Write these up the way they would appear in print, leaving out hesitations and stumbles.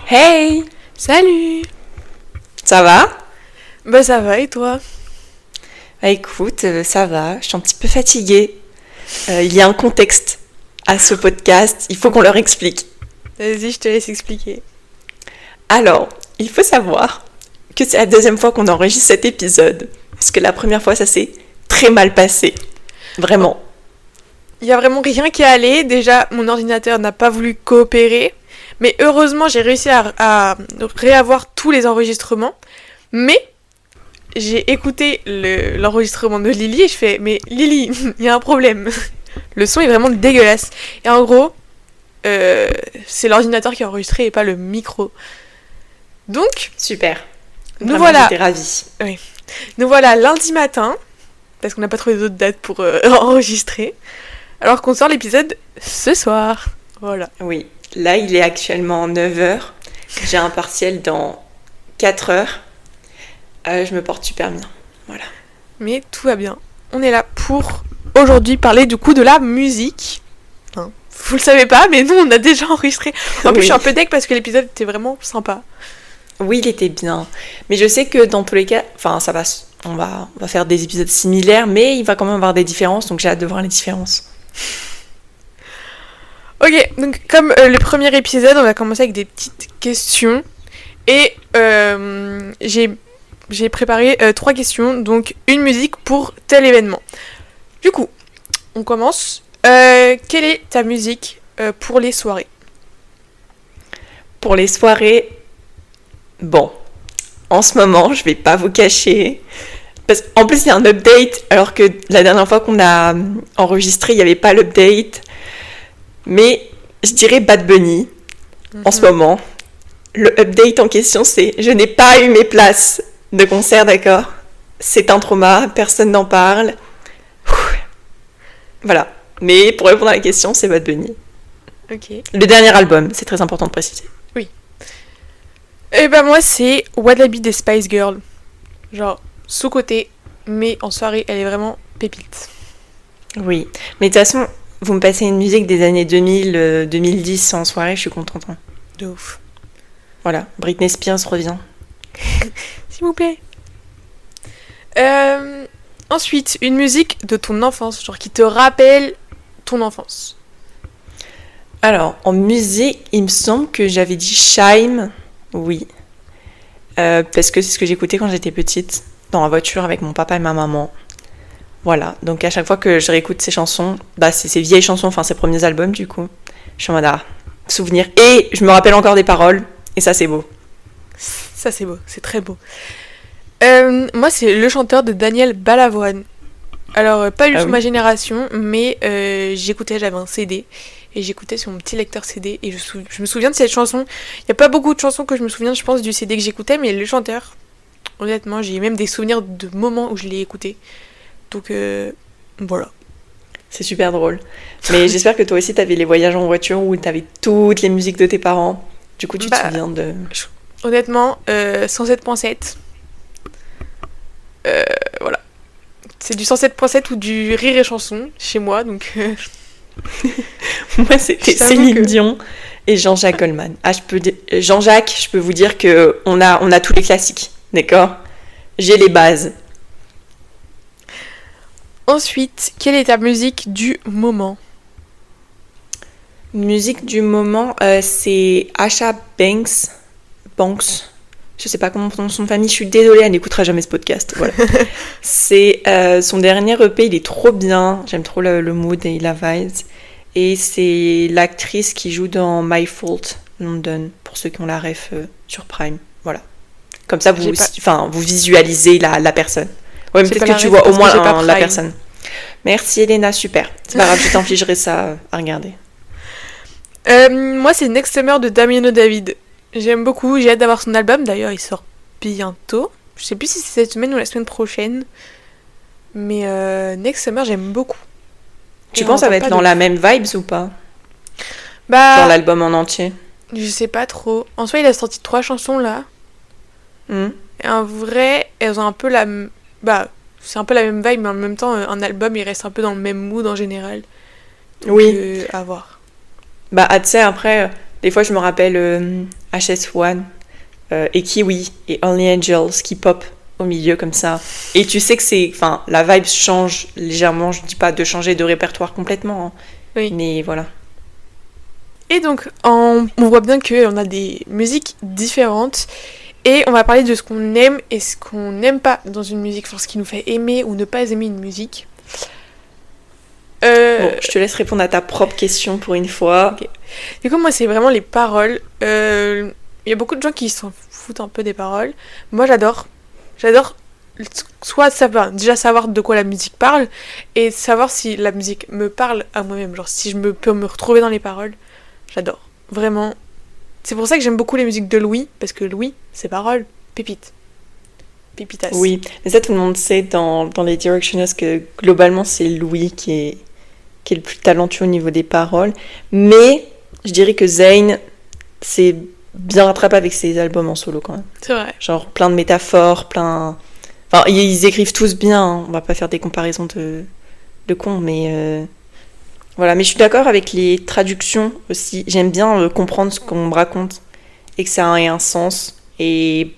Hey, Salut. ça va? Bah ça va et toi? Bah écoute, ça va, je suis un petit peu fatiguée. Il y a un contexte à ce podcast, il faut qu'on leur explique. Vas-y, je te laisse expliquer. Alors, il faut savoir que c'est la deuxième fois qu'on enregistre cet épisode. Parce que la première fois, ça s'est très mal passé. Vraiment. Il y a vraiment rien qui est allé. Déjà, mon ordinateur n'a pas voulu coopérer. Mais heureusement, j'ai réussi à réavoir tous les enregistrements. Mais j'ai écouté l'enregistrement de Lily et je fais mais Lily, il y a un problème. Le son est vraiment dégueulasse. Et en gros, c'est l'ordinateur qui a enregistré et pas le micro. Donc, Super. nous Vraiment, voilà. j'étais ravie. Nous voilà lundi matin, parce qu'on n'a pas trouvé d'autres dates pour enregistrer, alors qu'on sort l'épisode ce soir. Voilà. Oui, là il est actuellement 9h. J'ai un partiel dans 4h. Je me porte super bien. Voilà. Mais tout va bien. On est là pour aujourd'hui parler du coup de la musique. Hein. Vous le savez pas, mais nous on a déjà enregistré. En plus, Oui. je suis un peu deg parce que l'épisode était vraiment sympa. Oui, il était bien. Mais je sais que dans tous les cas, enfin, ça va, on va faire des épisodes similaires, mais il va quand même avoir des différences, donc j'ai hâte de voir les différences. Ok, donc comme le premier épisode, on va commencer avec des petites questions. Et j'ai préparé 3 questions, donc une musique pour tel événement. Du coup, on commence. Quelle est ta musique pour les soirées? Pour les soirées, bon, en ce moment, je vais pas vous cacher, parce qu'en plus il y a un update, alors que la dernière fois qu'on a enregistré, il n'y avait pas l'update. Mais je dirais Bad Bunny, en ce moment. Le update en question, c'est je n'ai pas eu mes places de concert, d'accord? C'est un trauma, personne n'en parle. Voilà. Mais pour répondre à la question, c'est Bad Bunny. Ok. Le dernier album, c'est très important de préciser. Et ben moi c'est Wallaby des Spice Girls. Genre sous-côté, mais en soirée elle est vraiment pépite. Oui. Mais de toute façon, vous me passez une musique des années 2000, 2010 en soirée, je suis contente. Hein. De ouf. Voilà. Britney Spears revient. S'il vous plaît. Ensuite, une musique de ton enfance, genre qui te rappelle ton enfance. Alors, en musique, il me semble que j'avais dit Shime. Oui. Parce que c'est ce que j'écoutais quand j'étais petite, dans la voiture avec mon papa et ma maman. Voilà. Donc, à chaque fois que je réécoute ces chansons, bah, c'est ces vieilles chansons, enfin, ses premiers albums, du coup. Je suis en mode, souvenir. Et je me rappelle encore des paroles. Et ça, c'est beau. Ça c'est beau, c'est très beau. Moi c'est le chanteur de Daniel Balavoine. Alors pas du tout oui. ma génération, mais j'écoutais, j'avais un CD et j'écoutais sur mon petit lecteur CD et je me souviens de cette chanson. Il n'y a pas beaucoup de chansons que je me souviens, je pense, du CD que j'écoutais, mais le chanteur, honnêtement, j'ai même des souvenirs de moments où je l'ai écouté. Donc voilà. C'est super drôle. Mais j'espère que toi aussi, t'avais les voyages en voiture où t'avais toutes les musiques de tes parents. Du coup, tu te souviens de... Honnêtement, 107.7. Voilà. C'est du 107.7 ou du rire et chanson chez moi, donc... Moi, c'était Céline Dion et Jean-Jacques Goldman. Jean-Jacques, je peux vous dire qu'on a tous les classiques, d'accord? J'ai les bases. Ensuite, quelle est ta musique du moment? Musique du moment, c'est Asha Banks. Je sais pas comment prononce son famille, je suis désolée, elle n'écoutera jamais ce podcast. Voilà. C'est son dernier EP, il est trop bien, j'aime trop le mood et la vibe. Et c'est l'actrice qui joue dans My Fault London, pour ceux qui ont la ref sur Prime. Voilà. Comme ça, vous visualisez la personne. Ouais, mais peut-être que tu vois au moins la personne. Merci Elena, super. C'est pas grave, je t'infligerai ça à regarder. Moi, c'est Next Summer de Damiano David. J'aime beaucoup, j'ai hâte d'avoir son album. D'ailleurs, il sort bientôt. Je sais plus si c'est cette semaine ou la semaine prochaine. Mais Next Summer, j'aime beaucoup. Tu penses que ça va être dans la même vibes ou pas? Bah, dans l'album en entier? Je sais pas trop. En soi, il a sorti 3 chansons là. Et en vrai, elles ont un peu la... Bah, c'est un peu la même vibe, mais en même temps, un album, il reste un peu dans le même mood en général. Donc, oui. À voir. Bah, tu sais, après, des fois, je me rappelle HS1 et Kiwi et Only Angels qui pop au milieu comme ça. Et tu sais que la vibe change légèrement, je dis pas de changer de répertoire complètement, hein, Oui. mais voilà. Et donc, on voit bien qu'on a des musiques différentes. Et on va parler de ce qu'on aime et ce qu'on n'aime pas dans une musique. Enfin, ce qui nous fait aimer ou ne pas aimer une musique. Bon, je te laisse répondre à ta propre question pour une fois. Okay. Du coup, moi, c'est vraiment les paroles. Il y a beaucoup de gens qui s'en foutent un peu des paroles. Moi, j'adore. Soit déjà savoir de quoi la musique parle et savoir si la musique me parle à moi-même. Genre, si je peux me retrouver dans les paroles. J'adore. Vraiment. C'est pour ça que j'aime beaucoup les musiques de Louis, parce que Louis, ses paroles, pépite. Pépitas. Oui, mais ça tout le monde sait dans les Directioners que globalement c'est Louis qui est le plus talentueux au niveau des paroles. Mais je dirais que Zayn, c'est bien rattrapé avec ses albums en solo quand même. C'est vrai. Genre plein de métaphores, Enfin, ils écrivent tous bien, hein. On va pas faire des comparaisons de cons, mais... Voilà, mais je suis d'accord avec les traductions aussi. J'aime bien comprendre ce qu'on me raconte et que ça ait un sens. Et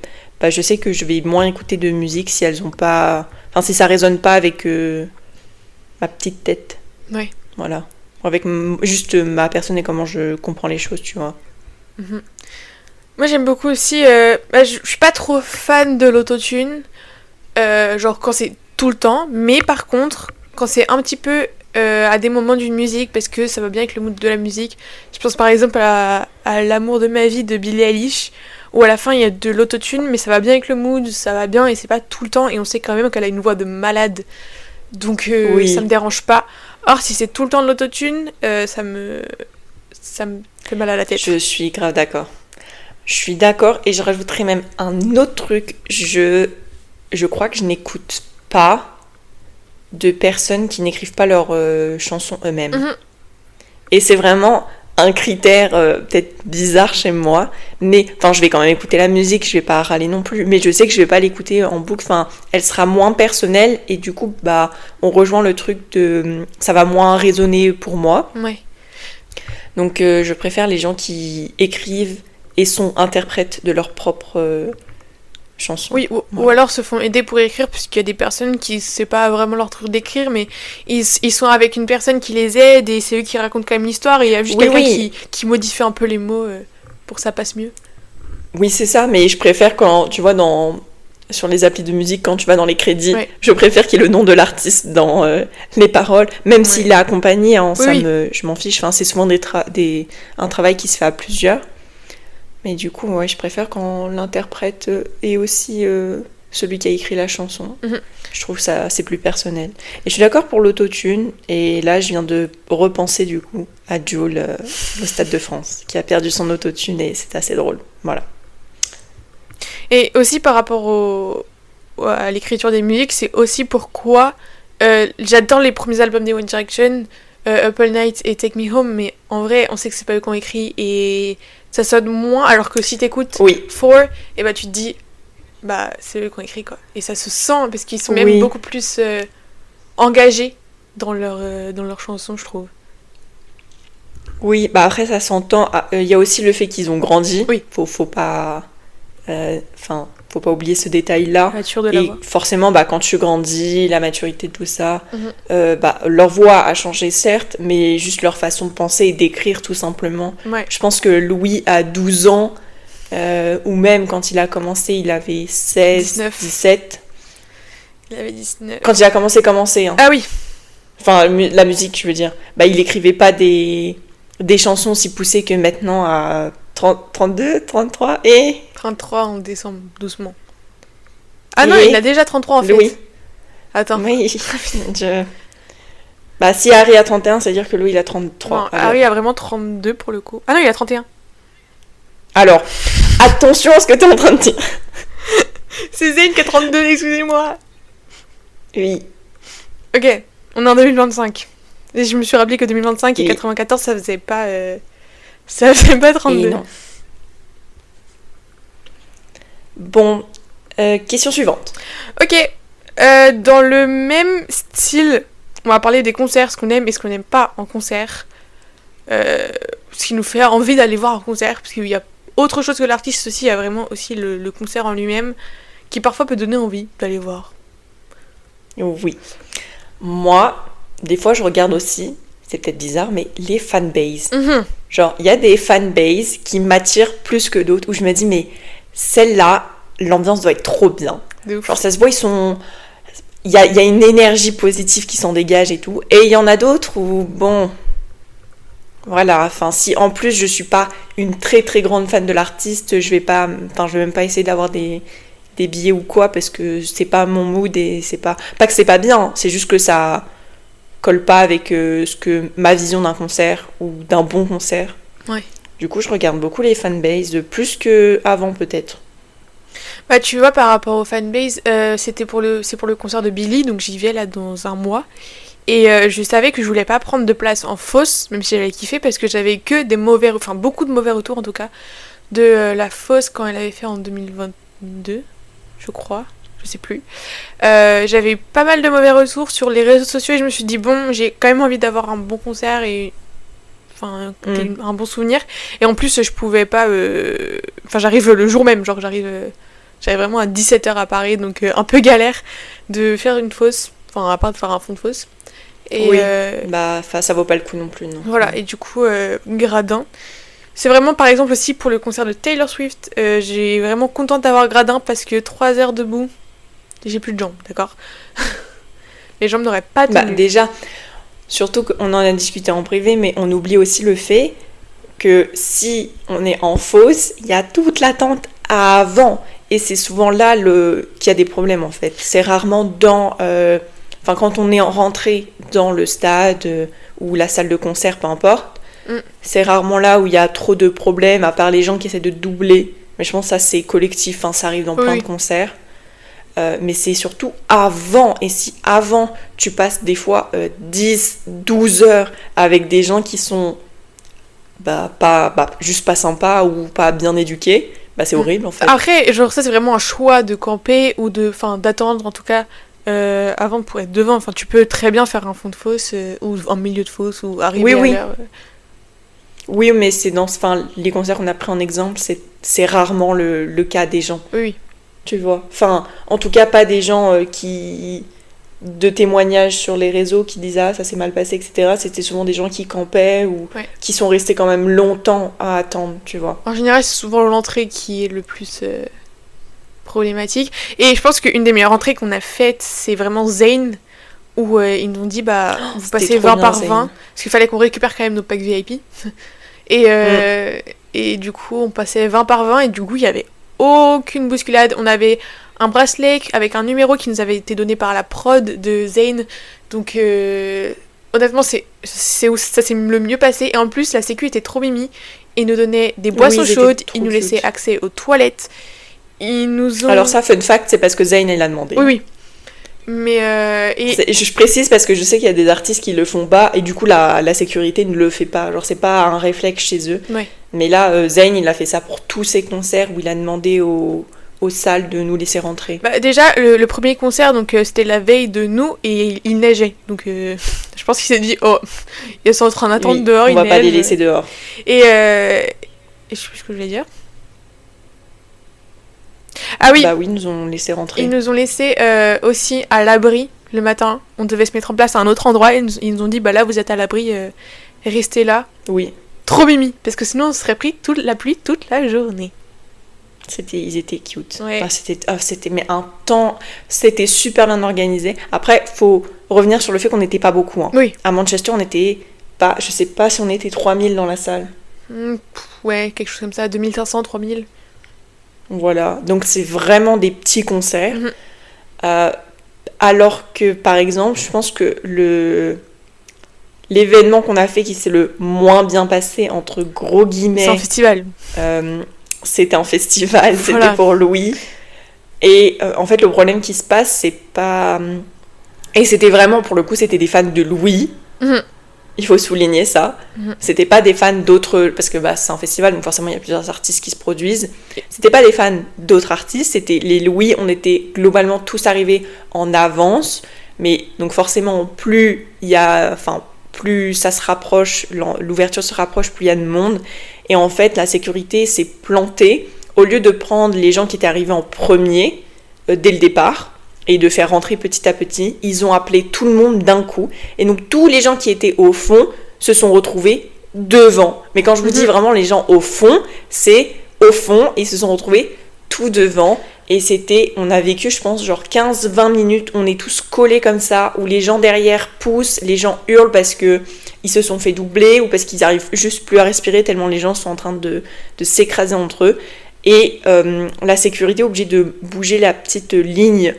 je sais que je vais moins écouter de musique si elles ont pas... Enfin, si ça résonne pas avec ma petite tête. Oui. Voilà. Avec juste ma personne et comment je comprends les choses, tu vois. Mm-hmm. Moi, j'aime beaucoup aussi... je suis pas trop fan de l'autotune. Genre quand c'est tout le temps. Mais par contre, quand c'est un petit peu... à des moments d'une musique parce que ça va bien avec le mood de la musique. Je pense par exemple à L'amour de ma vie de Billie Eilish où à la fin il y a de l'autotune mais ça va bien avec le mood, ça va bien et c'est pas tout le temps et on sait quand même qu'elle a une voix de malade donc oui. Ça me dérange pas. Or si c'est tout le temps de l'autotune ça me fait mal à la tête. Je suis grave d'accord. Je suis d'accord et je rajouterais même un autre truc. Je crois que je n'écoute pas de personnes qui n'écrivent pas leurs chansons eux-mêmes. Mm-hmm. Et c'est vraiment un critère peut-être bizarre chez moi, mais enfin je vais quand même écouter la musique, je vais pas râler non plus, mais je sais que je vais pas l'écouter en boucle, enfin elle sera moins personnelle et du coup on rejoint le truc de ça va moins résonner pour moi. Ouais. Donc je préfère les gens qui écrivent et sont interprètes de leur propre chansons. Oui, ou alors se font aider pour écrire, puisqu'il y a des personnes qui c'est pas vraiment leur truc d'écrire, mais ils sont avec une personne qui les aide et c'est eux qui racontent quand même l'histoire et il y a juste quelqu'un qui modifie un peu les mots pour que ça passe mieux. Oui, c'est ça, mais je préfère quand, tu vois, sur les applis de musique, quand tu vas dans les crédits, je préfère qu'il y ait le nom de l'artiste dans les paroles, même s'il est accompagné, hein, je m'en fiche, enfin, c'est souvent un travail qui se fait à plusieurs. Mais du coup, je préfère quand l'interprète est aussi celui qui a écrit la chanson. Mm-hmm. Je trouve ça c'est plus personnel. Et je suis d'accord pour l'autotune. Et là, je viens de repenser du coup à Jul au Stade de France, qui a perdu son autotune et c'est assez drôle. Voilà. Et aussi par rapport à l'écriture des musiques, c'est aussi pourquoi j'adore les premiers albums des One Direction, Up All Night et Take Me Home, mais en vrai, on sait que c'est pas eux qui ont écrit et ça sonne moins, alors que si t'écoutes Four, et tu te dis, c'est eux qui ont écrit, quoi. Et ça se sent, parce qu'ils sont même beaucoup plus engagés dans leurs chansons, je trouve. Oui, après, ça s'entend. Il y a aussi le fait qu'ils ont grandi. Oui. Faut pas... faut pas oublier ce détail-là. Et forcément, quand tu grandis, la maturité, tout ça, leur voix a changé, certes, mais juste leur façon de penser et d'écrire, tout simplement. Ouais. Je pense que Louis, à 12 ans, ou même quand il a commencé, il avait 16, 17. Il avait 19. Quand il a commencé. Hein. Ah oui. Enfin, la musique, je veux dire. Il écrivait pas des chansons aussi poussées que maintenant à 32, 33 et... 33 en décembre, doucement. Ah non, il a déjà 33 en fait. Oui. Attends. Oui, si Harry a 31, ça veut dire que Louis il a 33. Non, Harry a vraiment 32 pour le coup. Ah non, il a 31. Alors, attention à ce que t'es en train de dire. C'est Zayn qui a 32, excusez-moi. Oui. Ok, on est en 2025. Et je me suis rappelé que 2025 et 94, ça faisait pas 32. Et non. Bon, question suivante. Ok, dans le même style, on va parler des concerts, ce qu'on aime et ce qu'on n'aime pas en concert. Ce qui nous fait envie d'aller voir un concert, parce qu'il y a autre chose que l'artiste aussi, il y a vraiment aussi le concert en lui-même qui parfois peut donner envie d'aller voir. Oui. Moi, des fois, je regarde aussi, c'est peut-être bizarre, mais les fanbases. Genre, il y a des fanbases qui m'attirent plus que d'autres, où je me dis, mais celle-là, l'ambiance doit être trop bien. Genre, ça se voit, il y a une énergie positive qui s'en dégage et tout. Et il y en a d'autres où, bon... Voilà, enfin, si en plus je suis pas une très très grande fan de l'artiste, je vais même pas essayer d'avoir des billets ou quoi, parce que c'est pas mon mood et c'est pas que c'est pas bien, c'est juste que ça colle pas avec ma vision d'un concert ou d'un bon concert. Ouais. Du coup, je regarde beaucoup les fanbases, plus que avant peut-être. Bah tu vois, par rapport aux fanbases, c'est pour le concert de Billy, donc j'y vais là dans un mois. Et je savais que je voulais pas prendre de place en fosse, même si j'avais kiffé, parce que j'avais que beaucoup de mauvais retours en tout cas, de la fosse quand elle avait fait en 2022, je crois, je sais plus. J'avais pas mal de mauvais retours sur les réseaux sociaux et je me suis dit, bon, j'ai quand même envie d'avoir un bon concert et un bon souvenir. Et en plus, je pouvais pas... j'arrive le jour même, genre j'arrive vraiment à 17h à Paris, donc un peu galère de faire une fosse, à part de faire un fond de fosse. Et oui, ça vaut pas le coup non plus, non. Voilà, et du coup, gradin. C'est vraiment, par exemple, aussi pour le concert de Taylor Swift, j'ai vraiment contente d'avoir gradin parce que 3 heures debout, j'ai plus de jambes, d'accord. Les jambes n'auraient pas tenu. Déjà, surtout qu'on en a discuté en privé, mais on oublie aussi le fait que si on est en fosse, il y a toute l'attente avant. Et c'est souvent là qu'il y a des problèmes, en fait. C'est rarement quand on est rentré dans le stade ou la salle de concert, peu importe, c'est rarement là où il y a trop de problèmes, à part les gens qui essaient de doubler. Mais je pense que ça, c'est collectif, ça arrive dans plein de concerts. Mais c'est surtout avant. Et si avant, tu passes des fois 10, 12 heures avec des gens qui sont juste pas sympas ou pas bien éduqués, c'est horrible, en fait. Après, genre ça, c'est vraiment un choix de camper ou d'attendre, en tout cas... avant pour être devant, tu peux très bien faire un fond de fosse ou un milieu de fosse ou arriver à l'heure. Oui, mais c'est les concerts qu'on a pris en exemple, c'est rarement le cas des gens. Oui. Tu vois. En tout cas, pas des gens de témoignages sur les réseaux qui disent ça s'est mal passé, etc. C'était souvent des gens qui campaient ou qui sont restés quand même longtemps à attendre, tu vois. En général, c'est souvent l'entrée qui est le plus problématique. Et je pense qu'une des meilleures entrées qu'on a faites, c'est vraiment Zayn, où ils nous ont dit vous passez 20 par 20, Zayn. Parce qu'il fallait qu'on récupère quand même nos packs VIP. Et du coup, on passait 20 par 20 et du coup, il n'y avait aucune bousculade. On avait un bracelet avec un numéro qui nous avait été donné par la prod de Zayn. Donc, honnêtement, ça s'est le mieux passé. Et en plus, la sécu était trop mimi. Ils nous donnaient des boissons chaudes, ils nous laissaient accès aux toilettes. Alors ça, fun fact, c'est parce que Zayn, elle l'a demandé. Oui. Mais je précise parce que je sais qu'il y a des artistes qui le font pas et du coup la sécurité ne le fait pas. Genre c'est pas un réflexe chez eux. Ouais. Mais là, Zayn, il a fait ça pour tous ses concerts où il a demandé aux salles de nous laisser rentrer. Déjà, le premier concert, donc c'était la veille de nous et il neigeait. Donc je pense qu'il s'est dit, ils sont en train d'attendre dehors, on va pas les laisser dehors. Et je sais plus ce que je voulais dire. Ah oui. Oui, ils nous ont laissé rentrer. Ils nous ont laissé aussi à l'abri le matin. On devait se mettre en place à un autre endroit. Ils nous ont dit, là, vous êtes à l'abri, restez là. Oui. Trop mimi, parce que sinon on serait pris la pluie toute la journée. Ils étaient cute. Ouais. C'était super bien organisé. Après, faut revenir sur le fait qu'on n'était pas beaucoup. Hein. Oui. À Manchester, on était pas, je sais pas si on était 3000 dans la salle. Ouais, quelque chose comme ça, 2500, 3000. Voilà, donc c'est vraiment des petits concerts. Alors que, par exemple, je pense que l'événement qu'on a fait qui s'est le moins bien passé, entre gros guillemets... C'est un festival. C'était un festival, voilà. C'était pour Louis. Et en fait, le problème qui se passe, c'est pas... Et c'était vraiment, pour le coup, c'était des fans de Louis. Il faut souligner ça. C'était pas des fans d'autres... Parce que c'est un festival, donc forcément, il y a plusieurs artistes qui se produisent. C'était pas des fans d'autres artistes, c'était les Louis. On était globalement tous arrivés en avance. Mais donc forcément, plus il y a... plus ça se rapproche, l'ouverture se rapproche, plus il y a de monde. Et en fait, la sécurité s'est plantée. Au lieu de prendre les gens qui étaient arrivés en premier, dès le départ, et de faire rentrer petit à petit, ils ont appelé tout le monde d'un coup. Et donc, tous les gens qui étaient au fond se sont retrouvés devant. Mais quand je vous dis vraiment les gens au fond, c'est au fond, ils se sont retrouvés tout devant. Et on a vécu, je pense, genre 15-20 minutes, on est tous collés comme ça, où les gens derrière poussent, les gens hurlent parce qu'ils se sont fait doubler ou parce qu'ils arrivent juste plus à respirer tellement les gens sont en train de s'écraser entre eux. Et la sécurité est obligée de bouger la petite ligne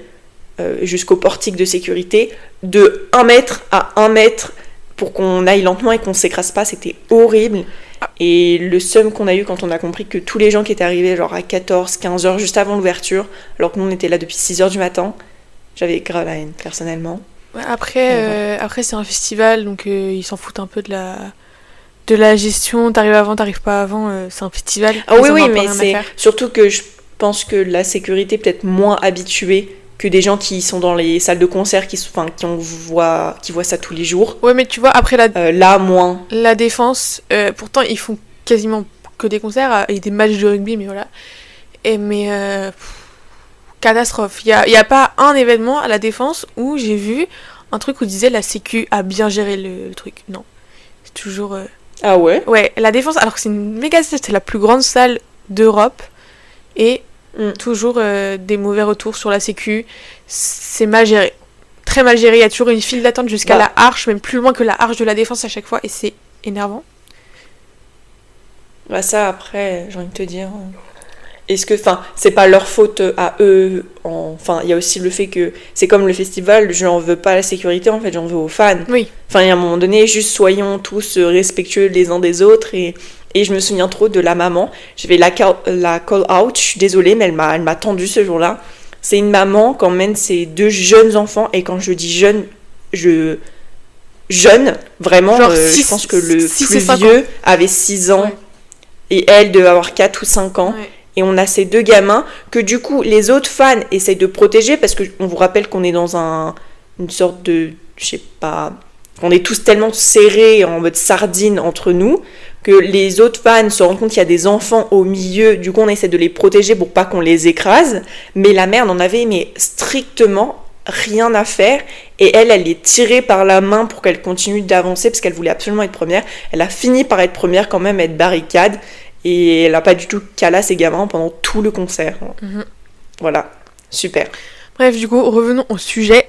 jusqu'au portique de sécurité de 1 mètre à 1 mètre pour qu'on aille lentement et qu'on s'écrase pas. C'était horrible. Et le seum qu'on a eu quand on a compris que tous les gens qui étaient arrivés genre à 14-15 heures juste avant l'ouverture, alors que nous on était là depuis 6 heures du matin, j'avais grave la haine personnellement. Ouais, après c'est un festival, donc ils s'en foutent un peu de la gestion. T'arrives avant, t'arrives pas avant, c'est un festival. Ah oui, mais c'est surtout que je pense que la sécurité est peut-être moins habituée que des gens qui sont dans les salles de concert, qui voient ça tous les jours. Ouais, mais tu vois, après là, moins. La Défense, pourtant, ils font quasiment que des concerts et des matchs de rugby, mais voilà. Catastrophe. Il y a pas un événement à la Défense où j'ai vu un truc où disait la Sécu a bien géré le truc. Non. C'est toujours... Ah ouais? Ouais, la Défense, alors que c'est une méga salle, c'est la plus grande salle d'Europe. Et... toujours des mauvais retours sur la sécu, c'est mal géré, très mal géré, il y a toujours une file d'attente jusqu'à la Arche, même plus loin que la Arche de la Défense à chaque fois, et c'est énervant. Bah ça après, j'ai envie de te dire, est-ce que, c'est pas leur faute à eux, il y a aussi le fait que c'est comme le festival, je n'en veux pas à la sécurité, en fait j'en veux aux fans. Oui. Il y a un moment donné, juste soyons tous respectueux les uns des autres et je me souviens trop de la maman. Je vais la call out, je suis désolée, mais elle m'a tendue ce jour-là. C'est une maman qui emmène ses 2 jeunes enfants, et quand je dis jeune, jeune, vraiment, je pense que le plus vieux avait 6 ans, ouais. Et elle devait avoir 4 ou 5 ans. Ouais. Et on a ces 2 gamins que du coup, les autres fans essayent de protéger, parce qu'on vous rappelle qu'on est dans une sorte de, je sais pas, on est tous tellement serrés en mode sardine entre nous, que les autres fans se rendent compte qu'il y a des enfants au milieu, du coup on essaie de les protéger pour pas qu'on les écrase, mais la mère n'en avait strictement rien à faire, et elle est tirée par la main pour qu'elle continue d'avancer, parce qu'elle voulait absolument être première. Elle a fini par être première quand même, être barricade, et elle a pas du tout cala ses gamins pendant tout le concert. Voilà, super. Bref, du coup, revenons au sujet.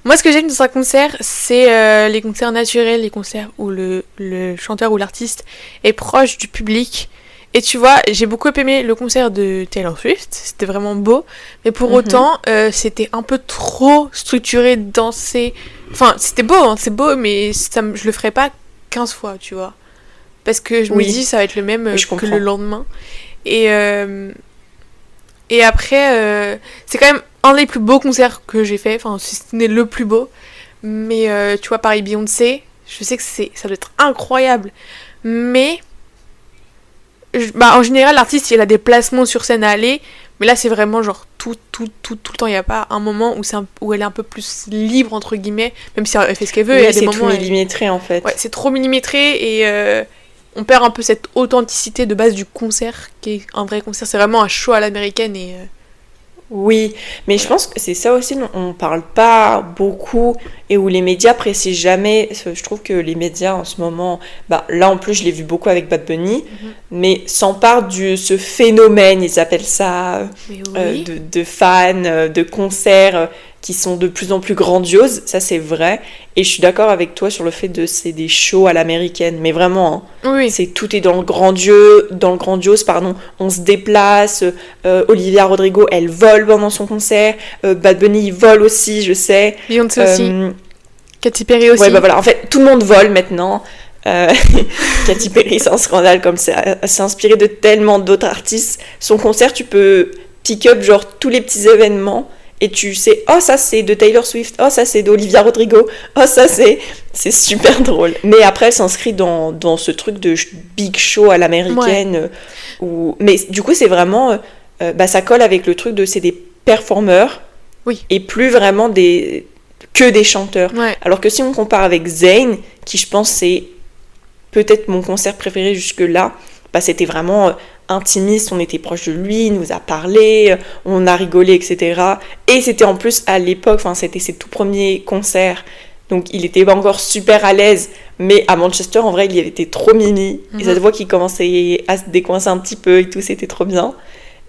Moi, ce que j'aime dans un concert, c'est les concerts naturels, les concerts où le chanteur ou l'artiste est proche du public. Et tu vois, j'ai beaucoup aimé le concert de Taylor Swift, c'était vraiment beau. Mais pour autant, c'était un peu trop structuré, dansé. Enfin, c'était beau, hein, c'est beau, mais je le ferais pas 15 fois, tu vois. Parce que je me dis, ça va être le même que le lendemain. Et après, c'est quand même un des plus beaux concerts que j'ai fait, enfin si ce n'est le plus beau, mais tu vois, pareil, Beyoncé, je sais que ça doit être incroyable, mais en général l'artiste il a des placements sur scène à aller, mais là c'est vraiment genre tout le temps, il n'y a pas un moment où elle est un peu plus libre entre guillemets, même si elle fait ce qu'elle veut, oui, il y a des moments... c'est trop millimétré en fait. Ouais, c'est trop millimétré, et on perd un peu cette authenticité de base du concert, qui est un vrai concert, c'est vraiment un show à l'américaine, et... Oui, mais je pense que c'est ça aussi dont on parle pas beaucoup et où les médias précisent jamais. Je trouve que les médias en ce moment, là en plus je l'ai vu beaucoup avec Bad Bunny, mais s'emparent de ce phénomène, ils appellent ça de fans, de concerts qui sont de plus en plus grandioses, ça c'est vrai, et je suis d'accord avec toi sur le fait que c'est des shows à l'américaine, mais vraiment, oui. Tout est dans le grandiose, on se déplace, Olivia Rodrigo, elle vole pendant son concert, Bad Bunny, il vole aussi, je sais. Beyoncé aussi. Katy Perry aussi. Ouais, voilà, en fait, tout le monde vole maintenant. Katy Perry, c'est un scandale, comme c'est inspiré de tellement d'autres artistes. Son concert, tu peux pick up genre tous les petits événements, et tu sais, oh ça c'est de Taylor Swift, oh ça c'est d'Olivia Rodrigo, oh ça c'est super drôle. Mais après elle s'inscrit dans ce truc de big show à l'américaine, mais du coup c'est vraiment, ça colle avec le truc de c'est des performeurs, oui. et plus vraiment des que des chanteurs. Ouais. Alors que si on compare avec Zayn, qui je pense c'est peut-être mon concert préféré jusque-là, bah, c'était vraiment intimiste, on était proche de lui, il nous a parlé, on a rigolé, etc. Et c'était en plus à l'époque, c'était ses tout premiers concerts, donc il était pas encore super à l'aise, mais à Manchester, en vrai, il y avait été trop mimi, et ça se voit qu'il commençait à se décoincer un petit peu et tout, c'était trop bien.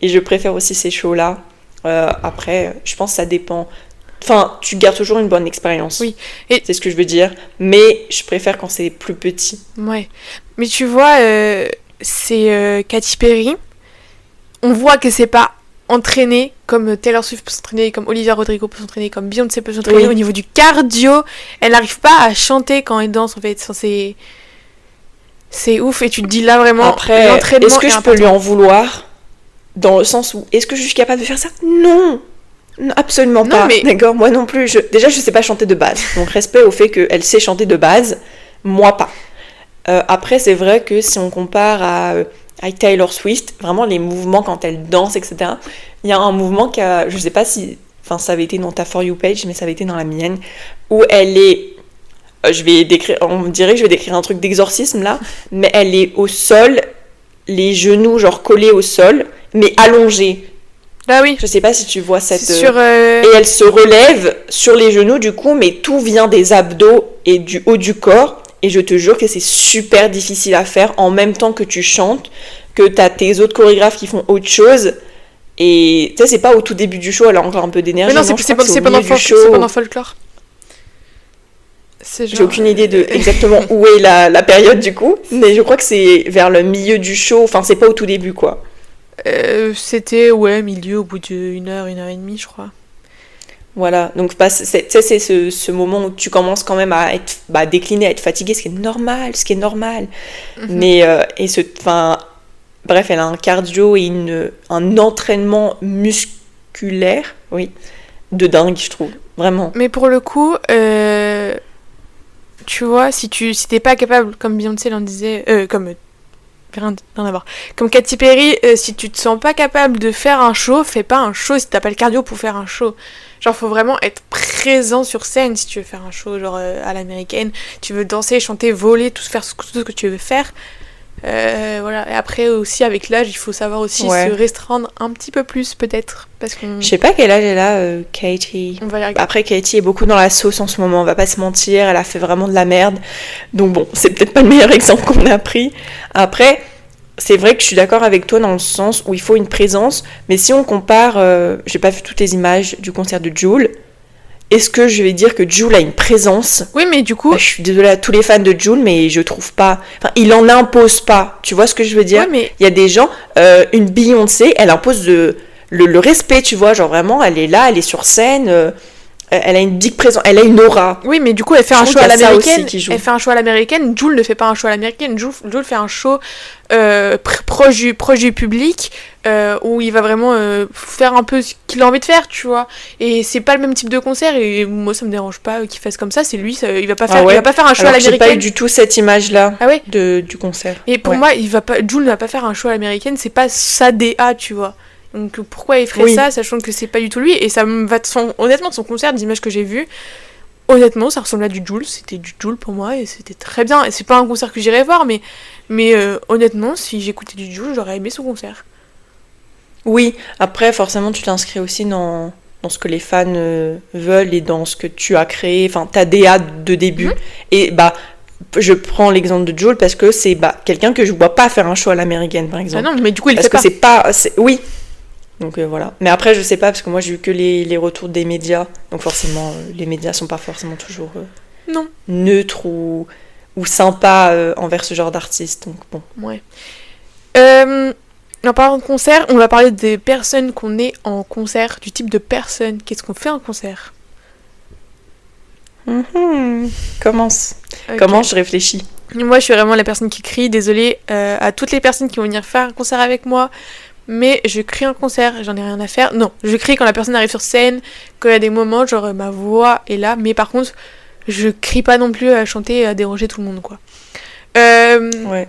Et je préfère aussi ces shows-là. Après, je pense que ça dépend. Enfin, tu gardes toujours une bonne expérience. Oui. Et... c'est ce que je veux dire. Mais je préfère quand c'est plus petit. Ouais. Mais tu vois, c'est Katy Perry. On voit que c'est pas entraîné comme Taylor Swift peut s'entraîner, comme Olivia Rodrigo peut s'entraîner, comme Beyoncé peut s'entraîner. Au niveau du cardio. Elle n'arrive pas à chanter quand elle danse, en fait. C'est ouf. Et tu te dis là vraiment, après, l'entraînement est-ce que je peux lui en vouloir ? Dans le sens où, est-ce que je suis capable de faire ça ? Non, absolument pas. Mais... d'accord, moi non plus. Déjà, je sais pas chanter de base. Donc, respect au fait qu'elle sait chanter de base. Moi, pas. Après, c'est vrai que si on compare à Taylor Swift, vraiment les mouvements quand elle danse, etc. Il y a un mouvement qui a, je sais pas si, ça avait été dans ta For You page, mais ça avait été dans la mienne, où elle est, on dirait que je vais décrire un truc d'exorcisme là, mais elle est au sol, les genoux genre collés au sol, mais allongés. Ah oui. Je sais pas si tu vois cette... Et elle se relève sur les genoux du coup, mais tout vient des abdos et du haut du corps. Et je te jure que c'est super difficile à faire en même temps que tu chantes, que t'as tes autres chorégraphes qui font autre chose. Et tu sais, c'est pas au tout début du show, elle a encore un peu d'énergie. Mais non, c'est pendant Folklore. Genre... J'ai aucune idée de exactement où est la période du coup, mais je crois que c'est vers le milieu du show, c'est pas au tout début quoi. C'était milieu au bout d'une heure et demie je crois. Voilà, donc c'est ce moment où tu commences quand même à être décliné, à être fatigué, ce qui est normal. Mais bref, elle a un cardio et un entraînement musculaire, de dingue je trouve, vraiment. Mais pour le coup, tu vois, si t'es pas capable, comme Beyoncé l'en disait, comme Katy Perry, si tu te sens pas capable de faire un show, fais pas un show si t'as pas le cardio pour faire un show. Genre, faut vraiment être présent sur scène si tu veux faire un show, genre à l'américaine. Tu veux danser, chanter, voler, faire tout ce que tu veux faire. Voilà. Et après aussi, avec l'âge, il faut savoir aussi se restreindre un petit peu plus, peut-être. Parce qu'on... Je sais pas quel âge elle a, Katy. Après, Katy est beaucoup dans la sauce en ce moment, on va pas se mentir. Elle a fait vraiment de la merde. Donc bon, c'est peut-être pas le meilleur exemple qu'on a pris. Après... c'est vrai que je suis d'accord avec toi dans le sens où il faut une présence, mais si on compare, j'ai pas vu toutes les images du concert de Jul, est-ce que je vais dire que Jul a une présence ? Oui, mais du coup... je suis désolée à tous les fans de Jul, mais je trouve pas... il en impose pas, tu vois ce que je veux dire ? Ouais, mais... il y a des gens, une Beyoncé, elle impose le respect, tu vois, genre vraiment, elle est là, elle est sur scène... elle a une big présence, elle a une aura. Oui, mais du coup, elle fait un show à l'américaine. Elle fait un show à l'américaine. Jul ne fait pas un show à l'américaine. Jul fait un show proche du public où il va vraiment faire un peu ce qu'il a envie de faire, tu vois. Et c'est pas le même type de concert. Et moi, ça me dérange pas qu'il fasse comme ça. C'est lui, il va pas faire, il va pas faire un show à l'américaine. J'ai pas eu du tout cette image-là du concert. Et pour moi, Jul ne va pas faire un show à l'américaine. C'est pas sa DA, tu vois. Donc pourquoi il ferait ça, sachant que c'est pas du tout lui. Et ça me va honnêtement, de son concert, des images que j'ai vues, honnêtement, ça ressemblait à du Jul. C'était du Jul pour moi et c'était très bien. Et c'est pas un concert que j'irais voir, mais honnêtement, si j'écoutais du Jul, j'aurais aimé son concert. Oui, après, forcément, tu t'inscris aussi dans ce que les fans veulent et dans ce que tu as créé, ta DA de début. Et je prends l'exemple de Jul parce que c'est quelqu'un que je vois pas faire un show à l'américaine, par exemple. Ah non, mais du coup, il parce fait pas. Oui. Donc voilà. Mais après, je sais pas, parce que moi, j'ai eu que les retours des médias. Donc forcément, les médias sont pas forcément toujours neutres ou sympas envers ce genre d'artistes. Donc bon. Ouais. En parlant de concert, on va parler des personnes qu'on est en concert, du type de personnes. Qu'est-ce qu'on fait en concert ? Commence. Okay. Comment je réfléchis ? Moi, je suis vraiment la personne qui crie. Désolée à toutes les personnes qui vont venir faire un concert avec moi. Mais je crie en concert, j'en ai rien à faire. Non, je crie quand la personne arrive sur scène, quand il y a des moments, genre ma voix est là. Mais par contre, je crie pas non plus à chanter et à déranger tout le monde, quoi. Ouais.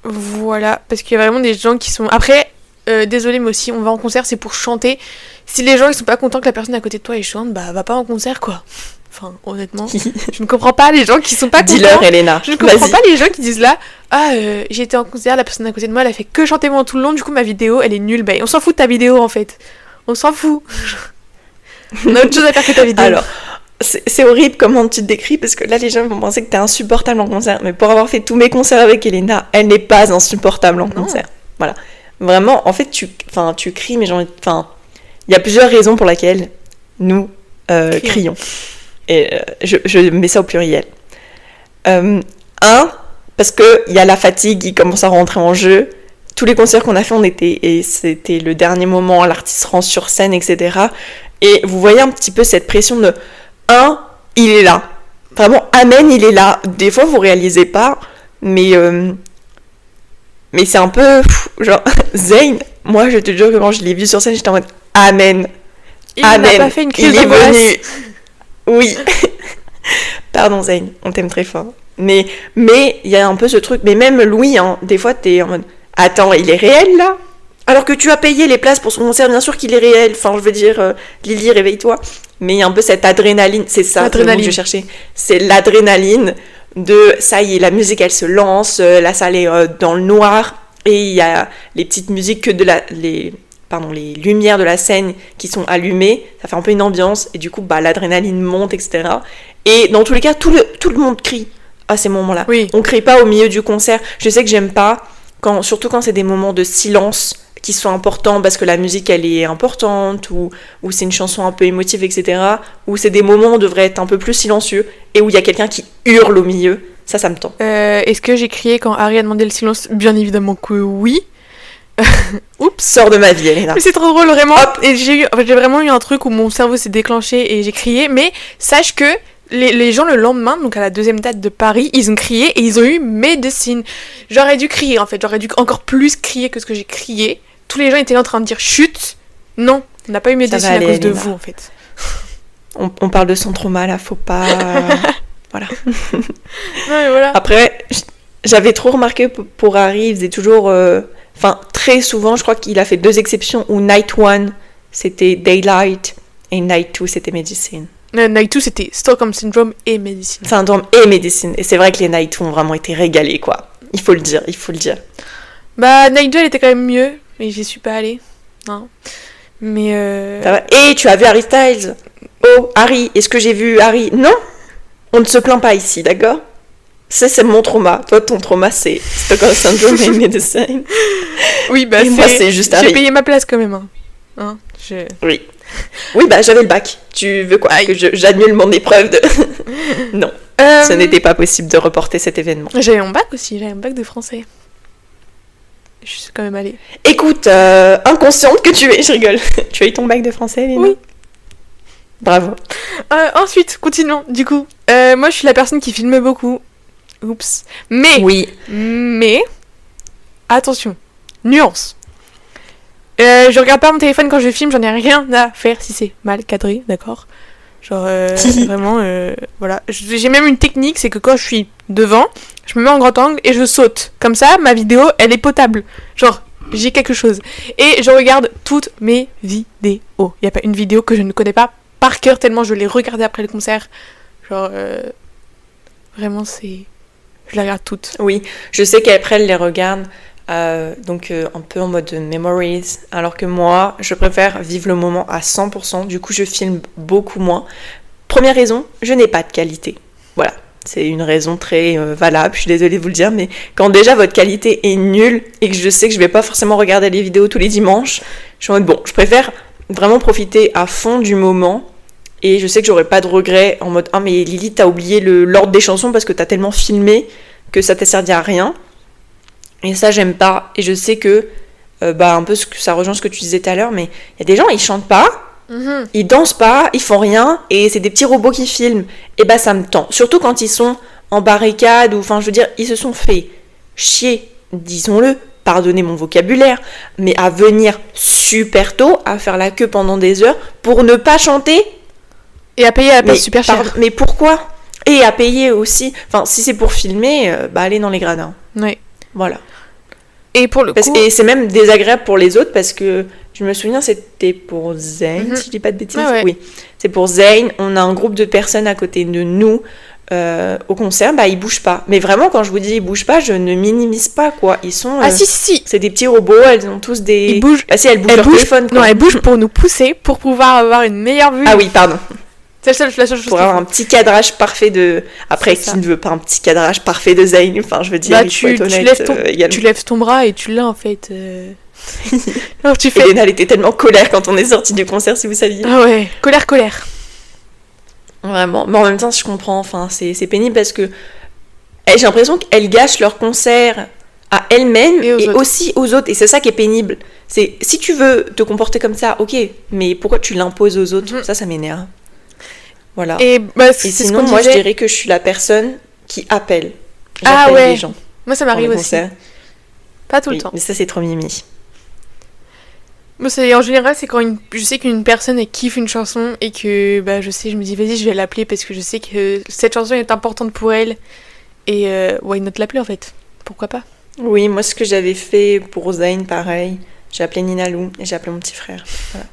Voilà, parce qu'il y a vraiment des gens qui sont... Après, désolé, mais aussi, on va en concert, c'est pour chanter. Si les gens ils sont pas contents que la personne à côté de toi elle chante, bah va pas en concert quoi. Enfin, honnêtement, je ne comprends pas les gens qui sont pas contents. Dis-leur, Elena. Je ne comprends pas les gens qui disent là, j'ai été en concert, la personne à côté de moi elle a fait que chanter moi tout le long, du coup ma vidéo elle est nulle. Bah on s'en fout de ta vidéo en fait. On s'en fout. On a autre chose à faire que ta vidéo. Alors, c'est horrible comment tu te décris parce que là les gens vont penser que t'es insupportable en concert. Mais pour avoir fait tous mes concerts avec Elena, elle n'est pas insupportable en concert. Voilà. Vraiment, en fait, tu cries, mais il y a plusieurs raisons pour lesquelles nous crions. Et je mets ça au pluriel. Parce qu'il y a la fatigue qui commence à rentrer en jeu. Tous les concerts qu'on a fait, et c'était le dernier moment, l'artiste rentre sur scène, etc. Et vous voyez un petit peu cette pression de il est là. Vraiment, amen, il est là. Des fois, vous réalisez pas, mais c'est un peu genre Zayn. Moi, je te jure que quand je l'ai vu sur scène, j'étais en mode amen. Amen. Il n'a pas fait une crise il est d'angoisse. Venu. Oui. Pardon Zayn, on t'aime très fort. Mais il y a un peu ce truc. Mais même Louis, des fois, t'es en mode attends, il est réel là ? Alors que tu as payé les places pour son concert, bien sûr qu'il est réel. Enfin, je veux dire, Lily, réveille-toi. Mais il y a un peu cette adrénaline, c'est ça le mot que je cherchais. C'est l'adrénaline de ça y est, la musique elle se lance, la salle est dans le noir et il y a les petites musiques que les lumières de la scène qui sont allumées, ça fait un peu une ambiance et du coup l'adrénaline monte, etc. Et dans tous les cas, tout le monde crie à ces moments-là. Oui. On crie pas au milieu du concert. Je sais que j'aime pas, surtout quand c'est des moments de silence qui sont importants parce que la musique elle est importante ou c'est une chanson un peu émotive, etc. Ou c'est des moments où on devrait être un peu plus silencieux et où il y a quelqu'un qui hurle au milieu. Ça me tend. Est-ce que j'ai crié quand Harry a demandé le silence ? Bien évidemment que oui. Oups, sors de ma vie, Elena. Mais c'est trop drôle, vraiment. Hop. Et j'ai vraiment eu un truc où mon cerveau s'est déclenché et j'ai crié. Mais sache que les gens le lendemain, donc à la deuxième date de Paris, ils ont crié et ils ont eu Medicine. J'aurais dû crier en fait, j'aurais dû encore plus crier que ce que j'ai crié. Tous les gens étaient là en train de dire chut. Non, on n'a pas eu Medicine à cause de vous en fait. On parle de son trauma là, faut pas. Voilà. Ouais, voilà. Après, j'avais trop remarqué pour Harry, il faisait toujours. Très souvent, je crois qu'il a fait 2 exceptions où Night 1 c'était Daylight et Night 2 c'était Medicine. Night 2 c'était Stockholm Syndrome et Medicine. Syndrome et Medicine. Et c'est vrai que les Night 2 ont vraiment été régalés quoi. Il faut le dire. Bah, Night 2 elle était quand même mieux, mais j'y suis pas allée. Non. Mais Et tu as vu Harry Styles ? Oh, Harry, est-ce que j'ai vu Harry ? Non ? On ne se plaint pas ici, d'accord ? Ça, c'est mon trauma. Toi, ton trauma, c'est Stockholm Syndrome et Medicine. Oui, bah, moi, c'est juste Harry. J'ai payé ma place quand même. Hein Oui. Oui, bah, j'avais le bac. Tu veux quoi ? Que j'annule mon épreuve de... Non. Ce n'était pas possible de reporter cet événement. J'avais mon bac aussi. J'avais mon bac de français. Je suis quand même allée. Écoute, inconsciente que tu es, je rigole. Tu as eu ton bac de français, Léna ? Oui. Bravo. Ensuite, continuons. Du coup, moi, je suis la personne qui filme beaucoup. Oups. Mais, attention, nuance. Je regarde pas mon téléphone quand je filme, j'en ai rien à faire si c'est mal cadré, d'accord ? Genre, vraiment, voilà. J'ai même une technique, c'est que quand je suis devant, je me mets en grand angle et je saute. Comme ça, ma vidéo, elle est potable. Genre, j'ai quelque chose. Et je regarde toutes mes vidéos. Il n'y a pas une vidéo que je ne connais pas par cœur, tellement je l'ai regardée après le concert. Genre, vraiment, je les regarde toutes. Oui, je sais qu'après, elle les regarde, un peu en mode memories, alors que moi, je préfère vivre le moment à 100%, du coup, je filme beaucoup moins. Première raison, je n'ai pas de qualité. Voilà, c'est une raison très valable, je suis désolée de vous le dire, mais quand déjà votre qualité est nulle, et que je sais que je vais pas forcément regarder les vidéos tous les dimanches, je suis en mode, je préfère vraiment profiter à fond du moment. Et je sais que j'aurais pas de regrets en mode « Ah mais Lily, t'as oublié l'ordre des chansons parce que t'as tellement filmé que ça t'a servi à rien. » Et ça, j'aime pas. Et je sais que, un peu ça rejoint ce que tu disais tout à l'heure, mais il y a des gens, ils chantent pas, ils dansent pas, ils font rien, et c'est des petits robots qui filment. Et ça me tend. Surtout quand ils sont en barricade, ou je veux dire, ils se sont fait chier, disons-le, pardonnez mon vocabulaire, mais à venir super tôt, à faire la queue pendant des heures, pour ne pas chanter. Et à payer la place super cher. Mais pourquoi ? Et à payer aussi. Enfin, si c'est pour filmer, allez dans les gradins. Oui. Voilà. Et pour le coup... Et c'est même désagréable pour les autres parce que je me souviens, c'était pour Zayn, si je dis pas de bêtises. Ah ouais. Oui, c'est pour Zayn. On a un groupe de personnes à côté de nous au concert, ils bougent pas. Mais vraiment, quand je vous dis ils bougent pas, je ne minimise pas, quoi. Ils sont... Ah si. C'est des petits robots, elles ont tous des... Ils bougent. Si, elles bougent leur téléphone, quoi. Non, elles bougent pour nous pousser, pour pouvoir avoir une meilleure vue. Ah oui, pardon. C'est la seule chose pour avoir un petit cadrage parfait de... Après, qui ne veut pas un petit cadrage parfait de Zayn? Enfin, je veux dire, il faut être honnête. Tu lèves ton bras et tu l'as, en fait. Alors, tu fais... Elena, elle était tellement colère quand on est sorti du concert, si vous saviez. Ah ouais, colère. Vraiment. Mais en même temps, je comprends. Enfin, c'est pénible parce que j'ai l'impression qu'elles gâchent leur concert à elles-mêmes et aussi aux autres. Et c'est ça qui est pénible. C'est, si tu veux te comporter comme ça, ok, mais pourquoi tu l'imposes aux autres? Ça m'énerve. Voilà. Et sinon, moi, je dirais que je suis la personne qui appelle. J'appelle les gens. Moi, ça m'arrive aussi. Pas tout le temps. Mais ça, c'est trop mimi. Moi, en général, c'est quand je sais qu'une personne elle kiffe une chanson et que je me dis vas-y, je vais l'appeler parce que je sais que cette chanson est importante pour elle. Et why not l'appeler en fait? Pourquoi pas? Oui, moi, ce que j'avais fait pour Zayn, pareil. J'ai appelé Nina Lou et j'ai appelé mon petit frère. Voilà.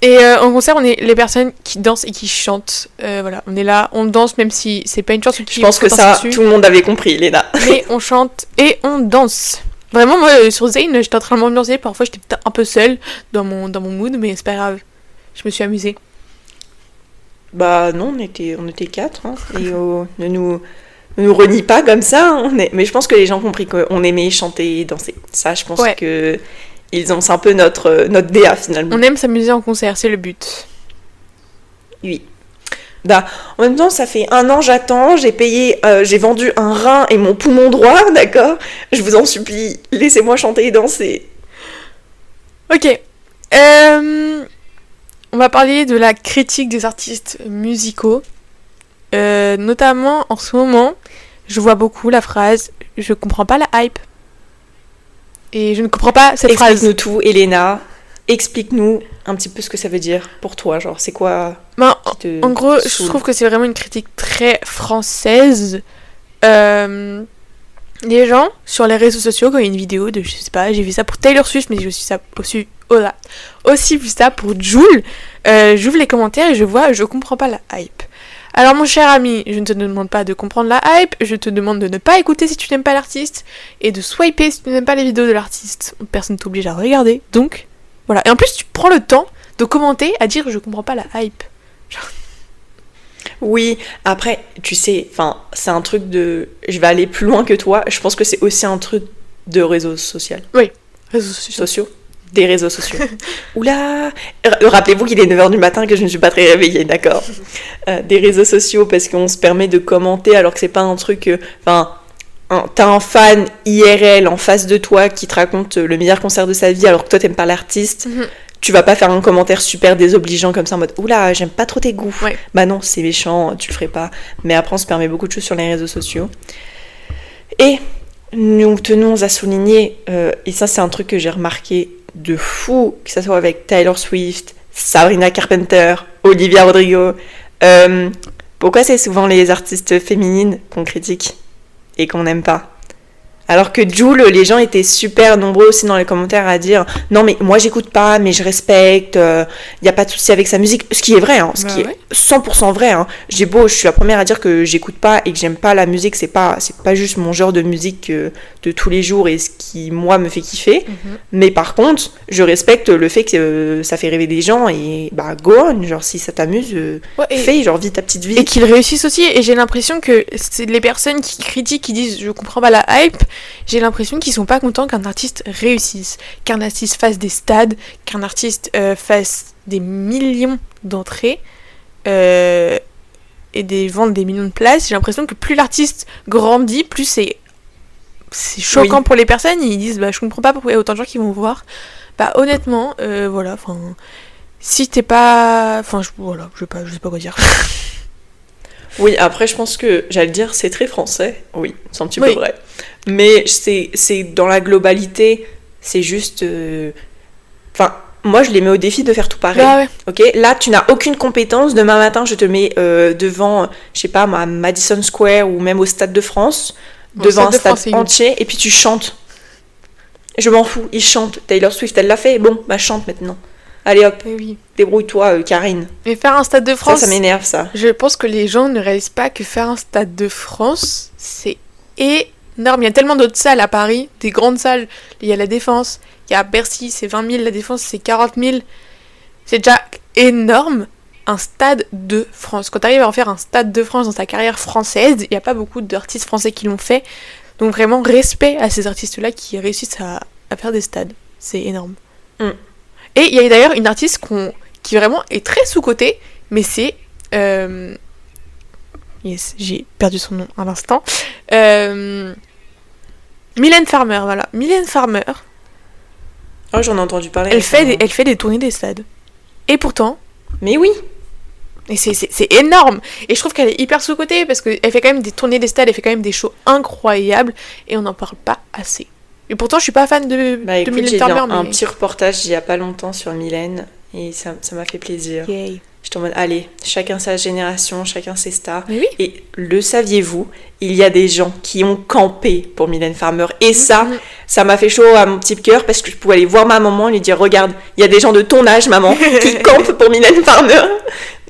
Et en concert, on est les personnes qui dansent et qui chantent. Voilà, on est là, on danse même si c'est pas une chanson qui... Je pense que ça, tout le monde avait compris, Léna. Mais on chante et on danse. Vraiment, moi, sur Zayn, j'étais en train de m'ambiancer. Parfois, j'étais peut-être un peu seule dans mon mood, mais c'est pas grave. Je me suis amusée. Bah non, on était 4. Hein, et ne nous renie pas comme ça. Mais je pense que les gens ont compris qu'on aimait chanter et danser. Ça, je pense que... c'est un peu notre DA finalement. On aime s'amuser en concert, c'est le but. Oui. En même temps, ça fait 1 an j'attends, j'ai vendu un rein et mon poumon droit, d'accord? Je vous en supplie, laissez-moi chanter et danser. Ok. On va parler de la critique des artistes musicaux. Notamment, en ce moment, je vois beaucoup la phrase « Je comprends pas la hype ». Et je ne comprends pas cette phrase. Explique-nous tout, Elena. Explique-nous un petit peu ce que ça veut dire pour toi. Genre, c'est quoi en gros, je trouve que c'est vraiment une critique très française. Les gens, sur les réseaux sociaux, quand il y a une vidéo de, je sais pas, j'ai vu ça pour Taylor Swift, mais j'ai aussi vu ça pour Jul. J'ouvre les commentaires et je vois « Je comprends pas la hype ». Alors mon cher ami, je ne te demande pas de comprendre la hype, je te demande de ne pas écouter si tu n'aimes pas l'artiste, et de swiper si tu n'aimes pas les vidéos de l'artiste. Personne ne t'oblige à regarder, donc voilà. Et en plus tu prends le temps de commenter à dire je comprends pas la hype. Oui, après, tu sais, c'est un truc de... Je vais aller plus loin que toi, je pense que c'est aussi un truc de réseau social. Oui, réseaux sociaux. Des réseaux sociaux. Oula! Rappelez-vous qu'il est 9h du matin, que je ne suis pas très réveillée, d'accord? Des réseaux sociaux, parce qu'on se permet de commenter, alors que c'est pas un truc... t'as un fan IRL en face de toi qui te raconte le meilleur concert de sa vie, alors que toi, t'aimes pas l'artiste. Tu vas pas faire un commentaire super désobligeant comme ça, en mode « Oula, j'aime pas trop tes goûts. Ouais. » Bah non, c'est méchant, tu le ferais pas. Mais après, on se permet beaucoup de choses sur les réseaux sociaux. Et nous tenons à souligner, et ça, c'est un truc que j'ai remarqué de fou, que ça soit avec Taylor Swift, Sabrina Carpenter, Olivia Rodrigo. Pourquoi c'est souvent les artistes féminines qu'on critique et qu'on n'aime pas? Alors que Jul, les gens étaient super nombreux aussi dans les commentaires à dire « Non mais moi j'écoute pas, mais je respecte, y a pas de souci avec sa musique ». Ce qui est vrai, ce qui est 100% vrai. Hein. Je suis la première à dire que j'écoute pas et que j'aime pas la musique, c'est pas juste mon genre de musique de tous les jours et ce qui moi me fait kiffer. Mais par contre, je respecte le fait que ça fait rêver des gens et go on, genre si ça t'amuse, fais, genre vis ta petite vie. Et qu'ils réussissent aussi, et j'ai l'impression que c'est les personnes qui critiquent, qui disent « Je comprends pas la hype », j'ai l'impression qu'ils sont pas contents qu'un artiste réussisse, qu'un artiste fasse des stades, qu'un artiste fasse des millions d'entrées et vende des millions de places. J'ai l'impression que plus l'artiste grandit, plus c'est choquant pour les personnes. Ils disent je comprends pas pourquoi il y a autant de gens qui vont voir. Honnêtement, voilà, si t'es pas... je sais pas quoi dire. Oui, après, je pense que, j'allais dire, c'est très français. Oui, c'est un petit peu vrai. Mais c'est dans la globalité, c'est juste... moi, je les mets au défi de faire tout pareil. Ah ouais. Ok, là, tu n'as aucune compétence. Demain matin, je te mets devant, je sais pas, Madison Square ou même au Stade de France, devant un stade entier, et puis tu chantes. Je m'en fous, ils chantent. Taylor Swift, elle l'a fait. Bon, bah chante maintenant. Allez hop, Mais oui. débrouille-toi, Karine. Mais faire un Stade de France, Ça m'énerve, ça. je pense que les gens ne réalisent pas que faire un Stade de France, c'est énorme. Il y a tellement d'autres salles à Paris, des grandes salles. Il y a la Défense, il y a Bercy, c'est 20 000, la Défense, c'est 40 000. C'est déjà énorme, un Stade de France. Quand tu arrives à en faire un Stade de France dans ta carrière française, il n'y a pas beaucoup d'artistes français qui l'ont fait. Donc vraiment, respect à ces artistes-là qui réussissent à faire des stades. C'est énorme. Mm. Et il y a d'ailleurs une artiste qui vraiment est très sous-cotée, mais c'est... Yes, j'ai perdu son nom à l'instant. Mylène Farmer, voilà. Mylène Farmer, Oh, j'en ai entendu parler. elle fait des tournées des stades. Et pourtant, Mais oui. et c'est énorme. Et je trouve qu'elle est hyper sous-cotée parce qu'elle fait quand même des tournées des stades, elle fait quand même des shows incroyables et on n'en parle pas assez. Et pourtant, je suis pas fan de Écoute, Mylène j'ai vu Farmer, un mais... petit reportage il y a pas longtemps sur Mylène et ça m'a fait plaisir. Yay. J'étais en mode, allez, chacun sa génération, chacun ses stars. Mais oui. Et le saviez-vous, il y a des gens qui ont campé pour Mylène Farmer. Et ça m'a fait chaud à mon petit cœur parce que je pouvais aller voir ma maman et lui dire, regarde, il y a des gens de ton âge, maman, qui campent pour Mylène Farmer.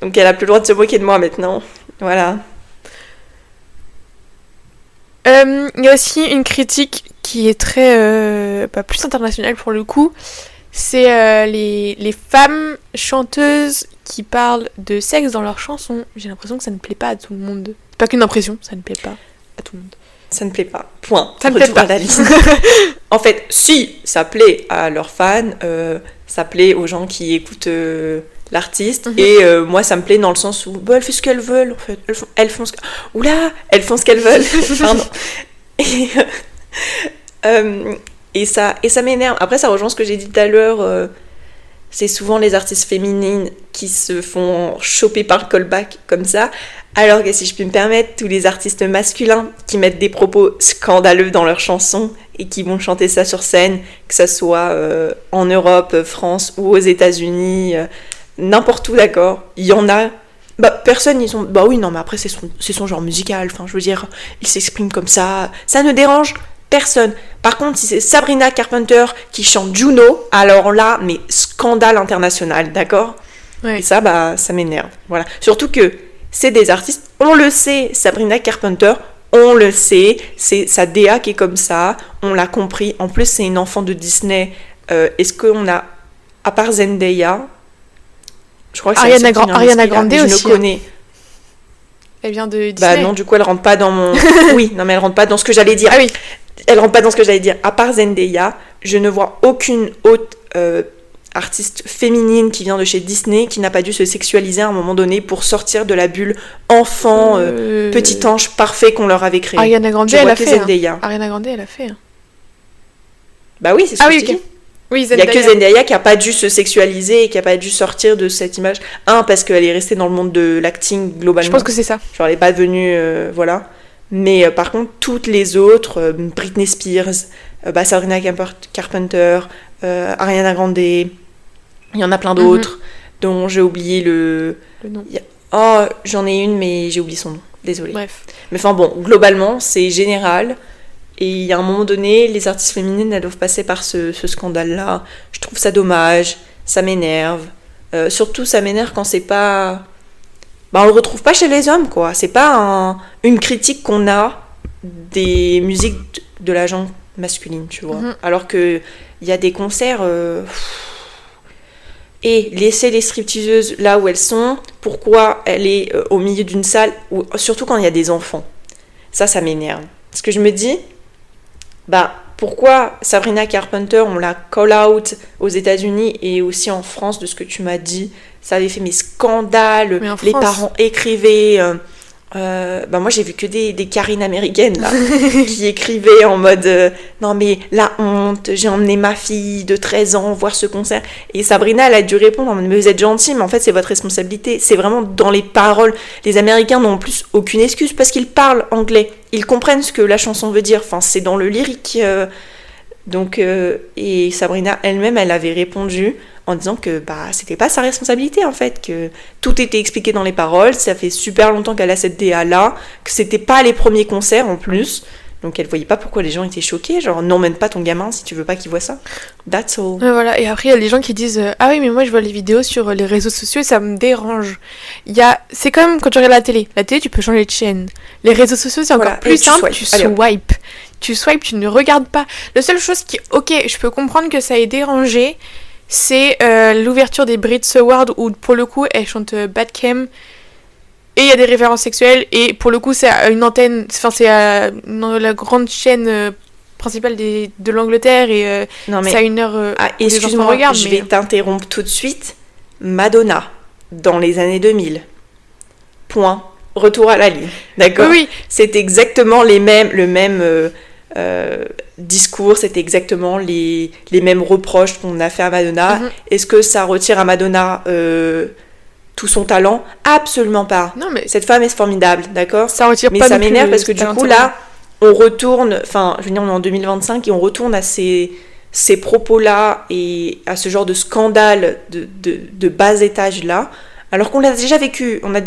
Donc elle a plus le droit de se moquer de moi maintenant. Voilà. Il y a aussi une critique qui est très plus internationale pour le coup. C'est les femmes chanteuses qui parlent de sexe dans leurs chansons. J'ai l'impression que ça ne plaît pas à tout le monde. C'est pas qu'une impression, ça ne plaît pas à tout le monde. Ça ne plaît pas. Point. Ça ne plaît Retour pas. à la liste. En fait, si ça plaît à leurs fans, ça plaît aux gens qui écoutent l'artiste. Et moi, ça me plaît dans le sens où elles font ce qu'elles veulent. En fait. Elles font ce elles font ce qu'elles veulent. Pardon. Et ça m'énerve. Après, ça rejoint ce que j'ai dit tout à l'heure. C'est souvent les artistes féminines qui se font choper par le callback comme ça. Alors que si je puis me permettre, tous les artistes masculins qui mettent des propos scandaleux dans leurs chansons et qui vont chanter ça sur scène, que ça soit en Europe, France ou aux États-Unis, n'importe où, d'accord. Il y en a. Personne, ils sont. Oui, non, mais après, c'est son genre musical. Enfin, je veux dire, il s'exprime comme ça. Ça ne dérange personne. Par contre, si c'est Sabrina Carpenter qui chante Juno, alors là, mais scandale international, d'accord ? Ouais. Et ça, ça m'énerve. Voilà. Surtout que c'est des artistes, on le sait, Sabrina Carpenter, on le sait, c'est sa DA qui est comme ça, on l'a compris. En plus, c'est une enfant de Disney. Est-ce qu'on a, à part Zendaya, je crois que c'est Ariana Grande je aussi. ne connais. Elle vient de Disney. Non, du coup, elle rentre pas dans mon... Oui, non, mais elle rentre pas dans ce que j'allais dire. Ah oui. Elle rentre pas dans ce que j'allais dire. À part Zendaya, je ne vois aucune autre artiste féminine qui vient de chez Disney qui n'a pas dû se sexualiser à un moment donné pour sortir de la bulle enfant, petit ange parfait qu'on leur avait créé. Ariana Grande, Je elle vois a que fait. Zendaya. Ariana Grande, elle a fait. Bah oui, c'est ce que je dis. Oui, Il n'y a que Zendaya qui n'a pas dû se sexualiser et qui n'a pas dû sortir de cette image. Parce qu'elle est restée dans le monde de l'acting globalement. Je pense que c'est ça. Genre, elle n'est pas devenue... voilà. Mais par contre, toutes les autres, Britney Spears, Sabrina Carpenter, Ariana Grande, il y en a plein d'autres dont j'ai oublié le nom. J'en ai une, mais j'ai oublié son nom. Désolée. Bref. Mais enfin bon, globalement, c'est général. Et il y a un moment donné, les artistes féminines, elles doivent passer par ce scandale-là. Je trouve ça dommage, ça m'énerve. Surtout, ça m'énerve quand c'est pas... on le retrouve pas chez les hommes, quoi. C'est pas une critique qu'on a des musiques de la genre masculine, tu vois. Alors que il y a des concerts... Et laisser les stripteaseuses là où elles sont, pourquoi elle est au milieu d'une salle, surtout quand il y a des enfants. Ça m'énerve. Parce que je me dis... pourquoi Sabrina Carpenter, on la call out aux États-Unis et aussi en France, de ce que tu m'as dit, ça avait fait mes scandales, les parents écrivaient. Moi j'ai vu que des Karine américaines là, qui écrivaient en mode non mais la honte, j'ai emmené ma fille de 13 ans voir ce concert. Et Sabrina elle a dû répondre en mode mais vous êtes gentille, mais en fait c'est votre responsabilité. C'est vraiment dans les paroles. Les Américains n'ont en plus aucune excuse parce qu'ils parlent anglais. Ils comprennent ce que la chanson veut dire. Enfin c'est dans le lyrique. Donc et Sabrina elle-même elle avait répondu en disant que c'était pas sa responsabilité en fait, que tout était expliqué dans les paroles, ça fait super longtemps qu'elle a cette DA là, que c'était pas les premiers concerts en plus, Donc elle voyait pas pourquoi les gens étaient choqués, genre n'emmène pas ton gamin si tu veux pas qu'il voit ça. That's all. Voilà, et après il y a les gens qui disent ah oui mais moi je vois les vidéos sur les réseaux sociaux et ça me dérange. C'est comme quand tu regardes la télé. La télé tu peux changer de chaîne. Les réseaux sociaux c'est encore plus simple, tu swipes. Tu swipes, tu ne regardes pas. La seule chose qui, ok, je peux comprendre que ça ait dérangé, c'est l'ouverture des Brit Awards où pour le coup elle chante Bad Chem et il y a des références sexuelles et pour le coup c'est à une antenne, enfin c'est à la grande chaîne principale de l'Angleterre et c'est à une heure où les enfants regardent. Je vais t'interrompre tout de suite. Madonna, dans les années 2000. Point. Retour à la ligne. D'accord ? Oui. C'est exactement le même discours, c'est exactement les mêmes reproches qu'on a fait à Madonna. Est-ce que ça retire à Madonna tout son talent ? Absolument pas. Non, mais cette femme est formidable, d'accord ? Ça retire mais pas ça m'énerve parce que du coup là, on retourne, enfin je veux dire on est en 2025 et on retourne à ces propos-là et à ce genre de scandale de bas étage là. Alors qu'on l'a déjà vécu, on l'a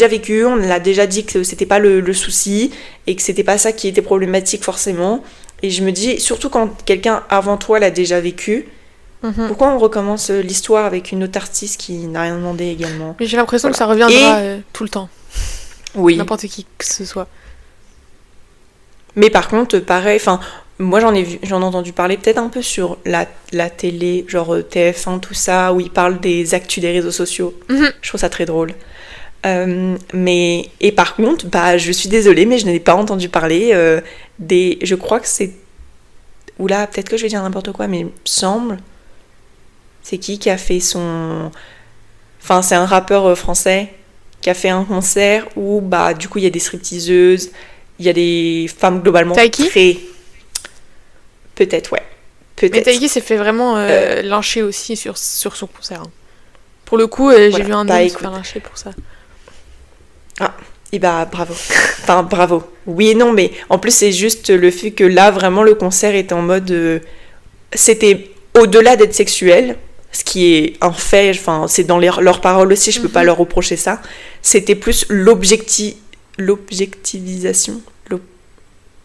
déjà dit que c'était pas le souci et que c'était pas ça qui était problématique forcément. Et je me dis, surtout quand quelqu'un avant toi l'a déjà vécu, pourquoi on recommence l'histoire avec une autre artiste qui n'a rien demandé également ? Mais j'ai l'impression que ça reviendra tout le temps. Oui. N'importe qui que ce soit. Mais par contre, pareil, enfin, moi j'en ai entendu parler peut-être un peu sur la télé, genre TF1, tout ça, où ils parlent des actus des réseaux sociaux. Je trouve ça très drôle. Et par contre, je suis désolée, mais je n'ai pas entendu parler je crois que c'est... Oula, peut-être que je vais dire n'importe quoi, mais il me semble... C'est qui a fait son... Enfin, c'est un rappeur français qui a fait un concert où, du coup, il y a des stripteaseuses, il y a des femmes globalement Taiki ? très... Peut-être, ouais. Peut-être. Mais Taiki s'est fait vraiment lyncher aussi sur son concert. Hein. Pour le coup, j'ai vu un homme se faire lyncher pour ça. Ah, et bravo. Enfin, bravo. Oui et non, mais en plus, c'est juste le fait que là, vraiment, le concert était en mode... C'était au-delà d'être sexuel, ce qui est un fait, enfin, c'est dans leurs paroles aussi, je peux pas leur reprocher ça. C'était plus l'objectivisation,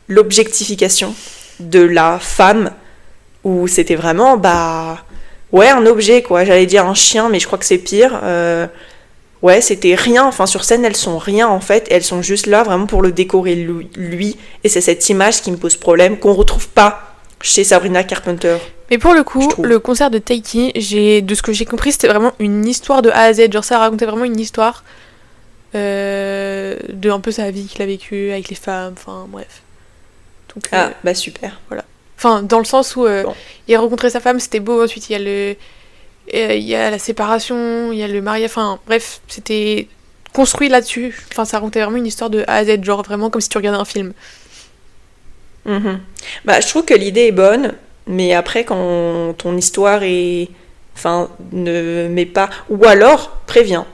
l'objectification de la femme, où c'était vraiment, ouais, un objet, quoi. J'allais dire un chien, mais je crois que c'est pire. Ouais, c'était rien. Enfin, sur scène, elles sont rien, en fait. Elles sont juste là, vraiment, pour le décorer, lui. Et c'est cette image qui me pose problème, qu'on retrouve pas chez Sabrina Carpenter. Mais pour le coup, le concert de Taiki, de ce que j'ai compris, c'était vraiment une histoire de A à Z. Genre, ça racontait vraiment une histoire de un peu sa vie qu'il a vécue avec les femmes, enfin, bref. Donc, super. Voilà. Enfin, dans le sens où il a rencontré sa femme, c'était beau. Ensuite, il y a la séparation, il y a le mariage. Enfin, bref, c'était construit là-dessus. Enfin, ça racontait vraiment une histoire de A à Z, genre vraiment comme si tu regardais un film. Je trouve que l'idée est bonne, mais après, quand ton histoire est... Enfin, ne met pas... Ou alors, préviens.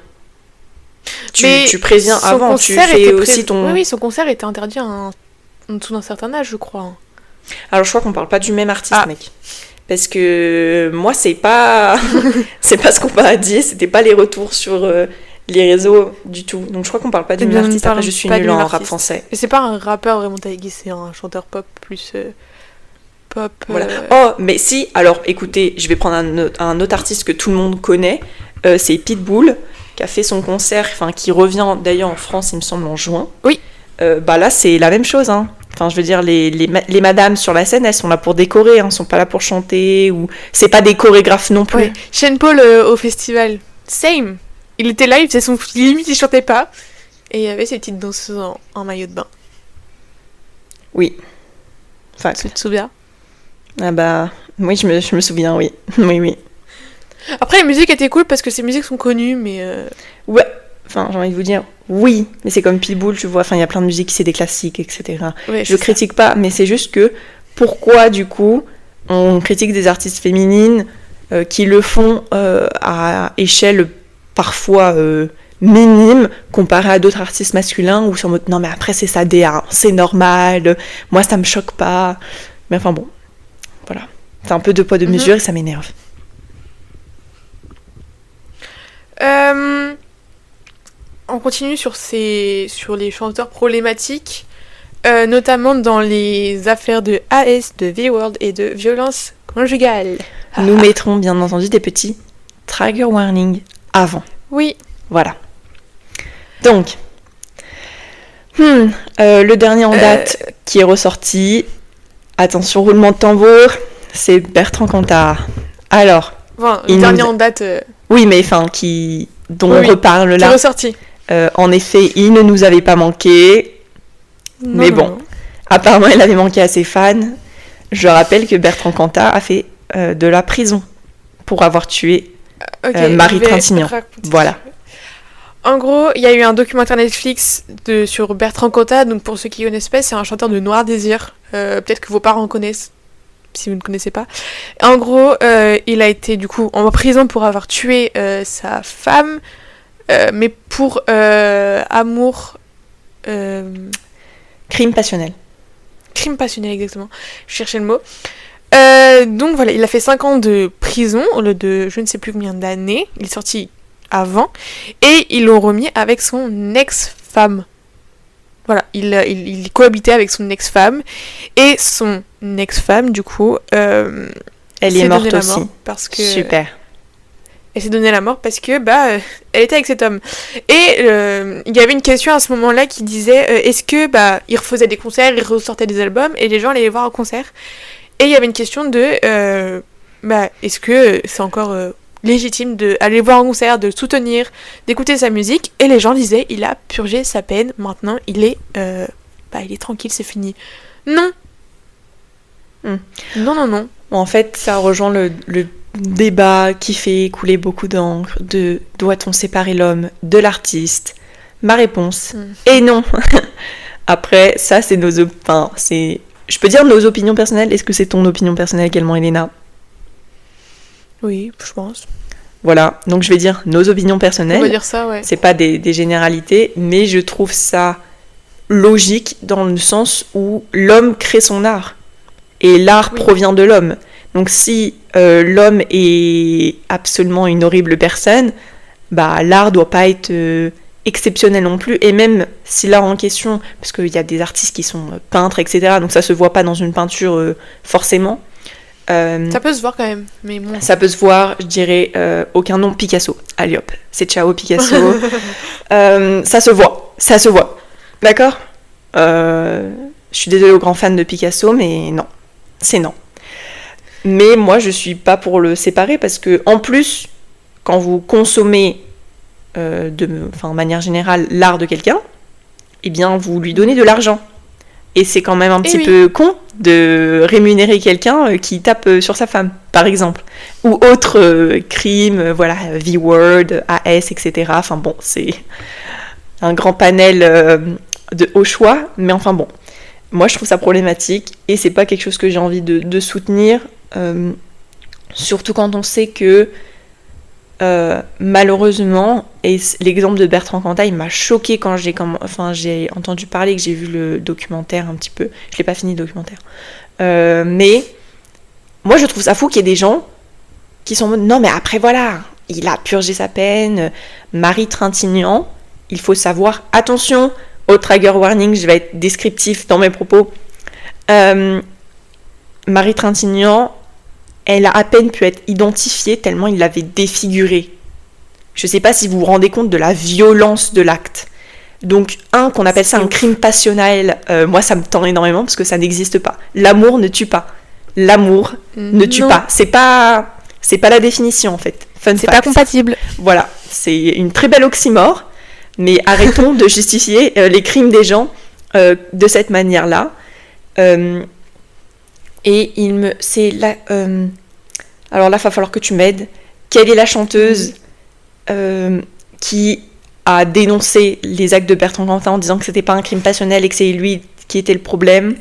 Tu préviens avant, tu fais aussi ton... Oui, son concert était interdit en dessous d'un certain âge, je crois. Alors, je crois qu'on parle pas du même artiste, mec. Parce que moi, c'est pas... c'est pas ce qu'on m'a dit, c'était pas les retours sur les réseaux du tout. Donc, je crois qu'on parle pas du même artiste. Après, je suis nulle en rap français. Et c'est pas un rappeur vraiment Taiki, c'est un chanteur pop plus... pop... Voilà. Oh, mais si, alors, écoutez, je vais prendre un autre artiste que tout le monde connaît. C'est Pitbull, qui a fait son concert, enfin, qui revient d'ailleurs en France, il me semble, en juin. Oui. Là, c'est la même chose, hein. Enfin, je veux dire, les madames sur la scène, elles sont là pour décorer, hein, sont pas là pour chanter, ou... C'est pas des chorégraphes non plus. Ouais. Sean Paul au festival, same. Il était là, il faisait son... Limite, il chantait pas. Et il y avait ces petites danseuses en maillot de bain. Oui. Enfin, tu te souviens ? Oui, je me souviens, oui. Oui. Après, les musiques étaient cool parce que ces musiques sont connues, mais... Ouais. Enfin, j'ai envie de vous dire, oui, mais c'est comme Pitbull, tu vois, enfin, il y a plein de musiques, c'est des classiques, etc. Ouais, je critique pas, mais c'est juste que, pourquoi, du coup, on critique des artistes féminines qui le font à échelle parfois minime, comparé à d'autres artistes masculins, où c'est en mode, non, mais après, c'est sa DA, c'est normal, moi, ça me choque pas. Mais enfin, bon, voilà. C'est un peu de poids de mesure et ça m'énerve. On continue sur les chanteurs problématiques. notamment dans les affaires de AS, de V-Word et de violence conjugale. Nous mettrons bien entendu des petits trigger warnings avant. Oui. Voilà. Donc, le dernier en date qui est ressorti, attention, roulement de tambour, c'est Bertrand Cantat. Alors, Enfin, le dernier en date... oui, mais enfin, dont on reparle là. Qui est ressorti. En effet, il ne nous avait pas manqué. Non, mais non, bon, non. apparemment, il avait manqué à ses fans. Je rappelle que Bertrand Cantat a fait de la prison pour avoir tué Marie Trintignant. Voilà. En gros, il y a eu un documentaire Netflix sur Bertrand Cantat. Donc, pour ceux qui connaissent pas, c'est un chanteur de Noir Désir. Peut-être que vos parents connaissent, si vous ne connaissez pas. En gros, il a été du coup en prison pour avoir tué sa femme, mais pour amour... Crime passionnel. Crime passionnel, exactement. Je cherchais le mot. Donc voilà, il a fait 5 ans de prison, au lieu de je ne sais plus combien d'années. Il est sorti avant. Et ils l'ont remis avec son ex-femme. Voilà, il cohabitait avec son ex-femme. Et son ex-femme, du coup... elle est morte aussi. Parce que... Super. Elle s'est donnée la mort parce que elle était avec cet homme. Et il y avait une question à ce moment-là qui disait est-ce que il refaisait des concerts, il ressortait des albums et les gens allaient les voir en concert. Et il y avait une question de est-ce que c'est encore légitime d'aller voir en concert, de le soutenir, d'écouter sa musique. Et les gens disaient il a purgé sa peine, maintenant il est tranquille, c'est fini. Non. Non. En fait, ça rejoint le débat qui fait couler beaucoup d'encre de doit-on séparer l'homme de l'artiste. Ma réponse est non. Après, ça c'est je peux dire nos opinions personnelles. Est-ce que c'est ton opinion personnelle également, Elena? Oui, je pense. Voilà, donc je vais dire nos opinions personnelles. On va dire ça, ouais. C'est pas des généralités, mais je trouve ça logique dans le sens où l'homme crée son art. Et l'art provient de l'homme. Donc si l'homme est absolument une horrible personne, l'art doit pas être exceptionnel non plus. Et même si l'art en question, parce qu'il y a des artistes qui sont peintres, etc., donc ça se voit pas dans une peinture forcément. Ça peut se voir quand même, mais bon. Ça peut se voir, je dirais, aucun nom, Picasso. Allez hop, c'est ciao Picasso. Ça se voit. D'accord. Je suis désolée aux grands fans de Picasso, mais non, c'est non. Mais moi, je suis pas pour le séparer parce que, en plus, quand vous consommez, de manière générale, l'art de quelqu'un, eh bien, vous lui donnez de l'argent. Et c'est quand même un petit peu con de rémunérer quelqu'un qui tape sur sa femme, par exemple. Ou autre crime, V-Word, AS, etc. Enfin bon, c'est un grand panel au choix, mais enfin bon. Moi, je trouve ça problématique et c'est pas quelque chose que j'ai envie de soutenir. Surtout quand on sait que malheureusement, et l'exemple de Bertrand Cantat il m'a choquée quand j'ai entendu parler, que j'ai vu le documentaire un petit peu, je l'ai pas fini le documentaire, mais moi je trouve ça fou qu'il y ait des gens qui sont en mode non mais après voilà, il a purgé sa peine, Marie Trintignant, il faut savoir, attention au trigger warning, je vais être descriptif dans mes propos, Marie Trintignant, elle a à peine pu être identifiée tellement il l'avait défigurée. Je ne sais pas si vous vous rendez compte de la violence de l'acte. Donc, qu'on appelle ça un crime passionnel, moi ça me tend énormément parce que ça n'existe pas. L'amour ne tue pas. L'amour ne tue pas. C'est pas la définition en fait. Fun fact. Pas compatible. Voilà, c'est une très belle oxymore, mais arrêtons de justifier les crimes des gens de cette manière-là. Et alors là, il va falloir que tu m'aides. Quelle est la chanteuse qui a dénoncé les actes de Bertrand Cantat en disant que c'était pas un crime passionnel et que c'est lui qui était le problème?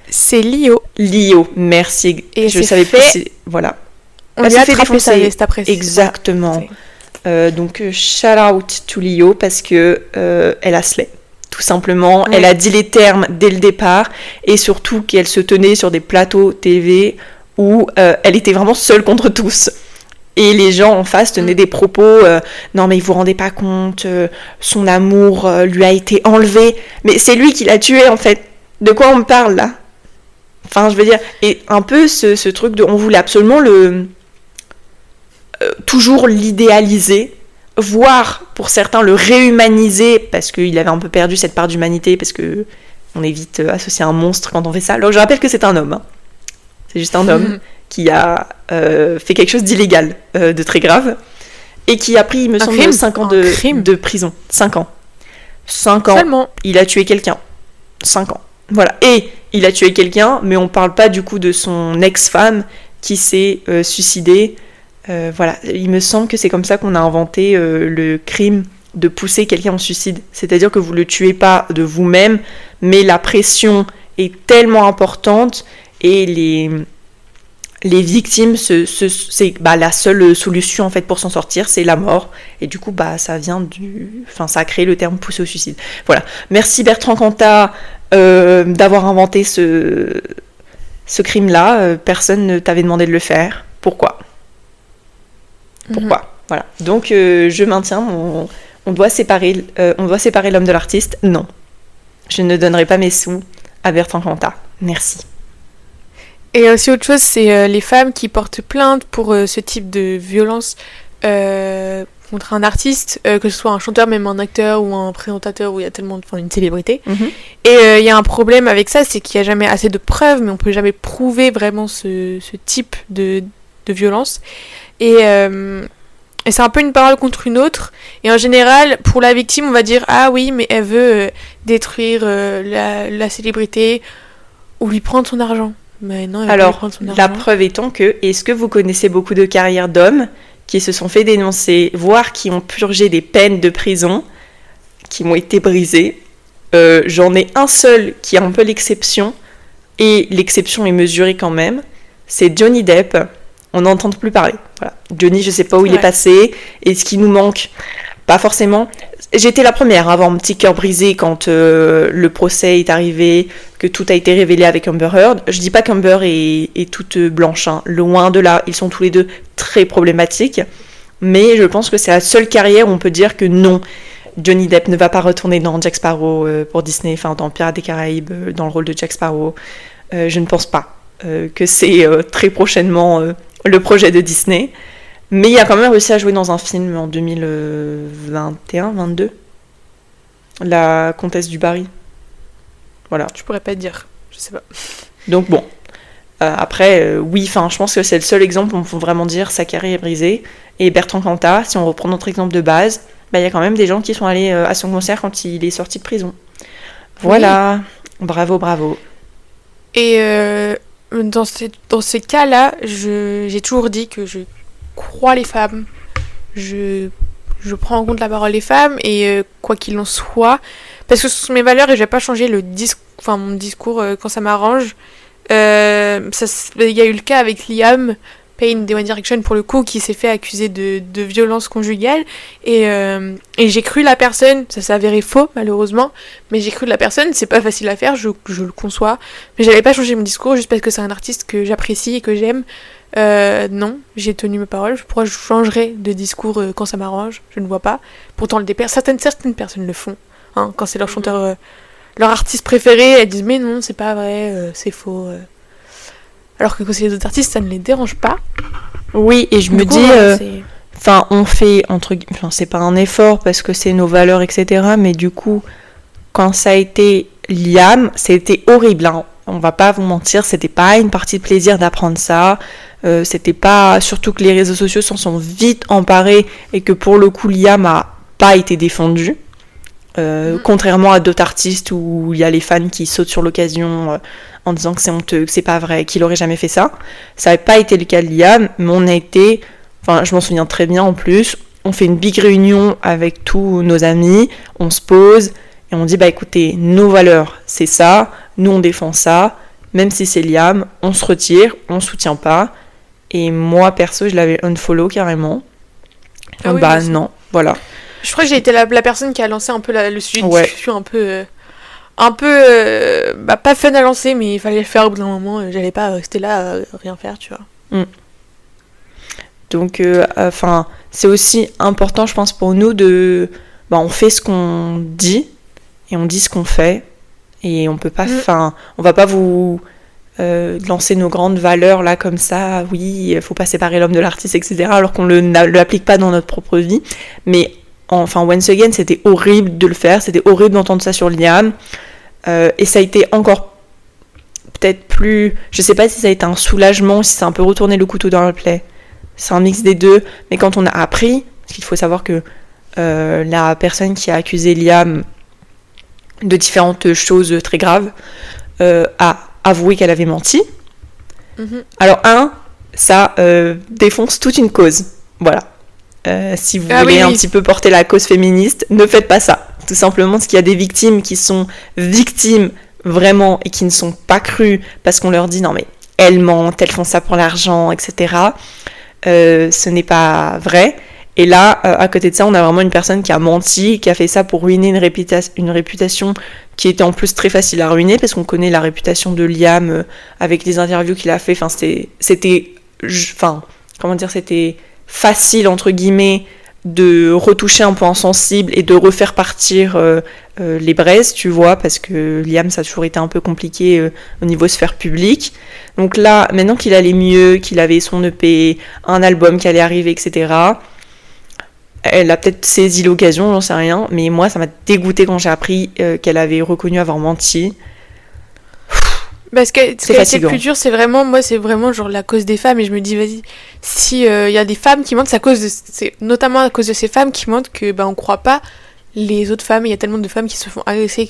C'est Lio. Lio, merci. Et je savais pas. Voilà. On lui a attrapé sa veste après. Exactement. Donc shout out to Lio parce que elle a slay. Tout simplement, elle a dit les termes dès le départ et surtout qu'elle se tenait sur des plateaux TV où elle était vraiment seule contre tous. Et les gens en face tenaient des propos non mais vous vous rendez pas compte, son amour lui a été enlevé. Mais c'est lui qui l'a tuée en fait. De quoi on me parle là? Enfin, je veux dire, et un peu ce truc de, on voulait absolument toujours l'idéaliser, voire pour certains le réhumaniser parce qu'il avait un peu perdu cette part d'humanité, parce que on est vite associé à un monstre quand on fait ça. Alors je rappelle que c'est un homme, hein. C'est juste un homme qui a fait quelque chose d'illégal, de très grave, et qui a pris, il me semble, 5 ans de prison. 5 ans. 5 ans. Seulement. Il a tué quelqu'un. 5 ans. Voilà. Et il a tué quelqu'un, mais on parle pas du coup de son ex-femme qui s'est suicidée. Voilà. Il me semble que c'est comme ça qu'on a inventé le crime de pousser quelqu'un au suicide. C'est-à-dire que vous le tuez pas de vous-même, mais la pression est tellement importante et les victimes, c'est la seule solution en fait pour s'en sortir, c'est la mort. Et du coup, ça a créé le terme pousser au suicide. Voilà. Merci Bertrand Cantat d'avoir inventé ce crime-là. Personne ne t'avait demandé de le faire. Pourquoi ? Voilà. Donc je maintiens on doit séparer l'homme de l'artiste. Non. Je ne donnerai pas mes sous à Bertrand Cantat. Merci. Et aussi autre chose, c'est les femmes qui portent plainte pour ce type de violence contre un artiste, que ce soit un chanteur, même un acteur ou un présentateur, où il y a tellement une célébrité. Et il y a un problème avec ça, c'est qu'il n'y a jamais assez de preuves, mais on ne peut jamais prouver vraiment ce type de violence. Et c'est un peu une parole contre une autre. Et en général, pour la victime, on va dire « Ah oui, mais elle veut détruire la célébrité ou lui prendre son argent. » Mais non, alors, la preuve étant que, est-ce que vous connaissez beaucoup de carrières d'hommes qui se sont fait dénoncer, voire qui ont purgé des peines de prison, qui ont été brisées? J'en ai un seul qui est un peu l'exception, et l'exception est mesurée quand même, c'est Johnny Depp. On n'entend plus parler. Voilà. Johnny, je sais pas où il est passé, et ce qui nous manque, pas forcément. J'étais la première à avoir mon petit cœur brisé quand le procès est arrivé, que tout a été révélé avec Amber Heard. Je dis pas qu'Amber est toute blanche, hein. Loin de là, ils sont tous les deux très problématiques, mais je pense que c'est la seule carrière où on peut dire que non, Johnny Depp ne va pas retourner dans Jack Sparrow pour Disney, enfin dans Pirates des Caraïbes, dans le rôle de Jack Sparrow. Je ne pense pas que c'est très prochainement le projet de Disney. Mais il a quand même réussi à jouer dans un film en 2021-22. La Comtesse du Barry. Voilà. Je pourrais pas te dire, je sais pas. Donc bon. Après, oui, je pense que c'est le seul exemple où on peut vraiment dire sa carrière est brisée. Et Bertrand Cantat, si on reprend notre exemple de base, il y a quand même des gens qui sont allés à son concert quand il est sorti de prison. Voilà. Oui. Bravo. Et dans ces cas-là, j'ai toujours dit que je crois les femmes, je prends en compte la parole des femmes, et quoi qu'il en soit, parce que ce sont mes valeurs et je vais pas changer mon discours quand ça m'arrange. Il y a eu le cas avec Liam Payne des One Direction pour le coup, qui s'est fait accuser de violence conjugale, et j'ai cru la personne. Ça s'est avéré faux malheureusement, mais j'ai cru la personne. C'est pas facile à faire, je le conçois, mais j'allais pas changer mon discours juste parce que c'est un artiste que j'apprécie et que j'aime. Non, j'ai tenu mes paroles. Pourquoi je changerais de discours quand ça m'arrange? Je ne vois pas. Pourtant, certaines personnes le font. Hein, quand c'est leur chanteur, leur artiste préféré, elles disent mais non, c'est pas vrai, c'est faux. Alors que quand c'est les autres artistes, ça ne les dérange pas. Oui, et je me dis, on fait c'est pas un effort parce que c'est nos valeurs, etc. Mais du coup, quand ça a été Liam, c'était horrible. Hein. On va pas vous mentir, c'était pas une partie de plaisir d'apprendre ça. C'était pas, surtout que les réseaux sociaux s'en sont vite emparés et que pour le coup Liam a pas été défendu. Contrairement à d'autres artistes où il y a les fans qui sautent sur l'occasion en disant que c'est honteux, que c'est pas vrai, qu'il aurait jamais fait ça. Ça n'avait pas été le cas de Liam, mais on a été, je m'en souviens très bien en plus, on fait une big réunion avec tous nos amis, on se pose et on dit écoutez, nos valeurs c'est ça, nous on défend ça, même si c'est Liam, on se retire, on soutient pas. Et moi perso je l'avais unfollow carrément. Non, voilà. Je crois que j'ai été la personne qui a lancé un peu le sujet de discussion un peu pas fun à lancer, mais il fallait le faire au bout d'un moment. J'allais pas rester là rien faire, tu vois. Donc c'est aussi important, je pense, pour nous de on fait ce qu'on dit et on dit ce qu'on fait, Et on peut pas, on va pas vous lancer nos grandes valeurs là comme ça, oui, il faut pas séparer l'homme de l'artiste, etc., alors qu'on ne l'applique pas dans notre propre vie. Mais once again, c'était horrible de le faire, c'était horrible d'entendre ça sur Liam, et ça a été encore peut-être plus, je sais pas si ça a été un soulagement, si ça a un peu retourné le couteau dans la plaie, c'est un mix des deux, mais quand on a appris, parce qu'il faut savoir que la personne qui a accusé Liam de différentes choses très graves a avoué qu'elle avait menti. Alors ça défonce toute une cause, voilà. Si vous voulez un petit peu porter la cause féministe, ne faites pas ça, tout simplement parce qu'il y a des victimes qui sont victimes vraiment et qui ne sont pas crues parce qu'on leur dit non mais elles mentent, elles font ça pour l'argent, etc. Ce n'est pas vrai. Et là, à côté de ça, on a vraiment une personne qui a menti, qui a fait ça pour ruiner une réputation qui était en plus très facile à ruiner, parce qu'on connaît la réputation de Liam avec les interviews qu'il a fait. Enfin, c'était facile, entre guillemets, de retoucher un point sensible et de refaire partir les braises, tu vois, parce que Liam, ça a toujours été un peu compliqué au niveau sphère publique. Donc là, maintenant qu'il allait mieux, qu'il avait son EP, un album qui allait arriver, etc., elle a peut-être saisi l'occasion, j'en sais rien, mais moi ça m'a dégoûté quand j'ai appris qu'elle avait reconnu avoir menti. Parce que ce qui a été le plus dur, c'est vraiment genre la cause des femmes, et je me dis vas-y, si y a des femmes qui mentent, c'est notamment à cause de ces femmes qui mentent que on croit pas les autres femmes, il y a tellement de femmes qui se font agresser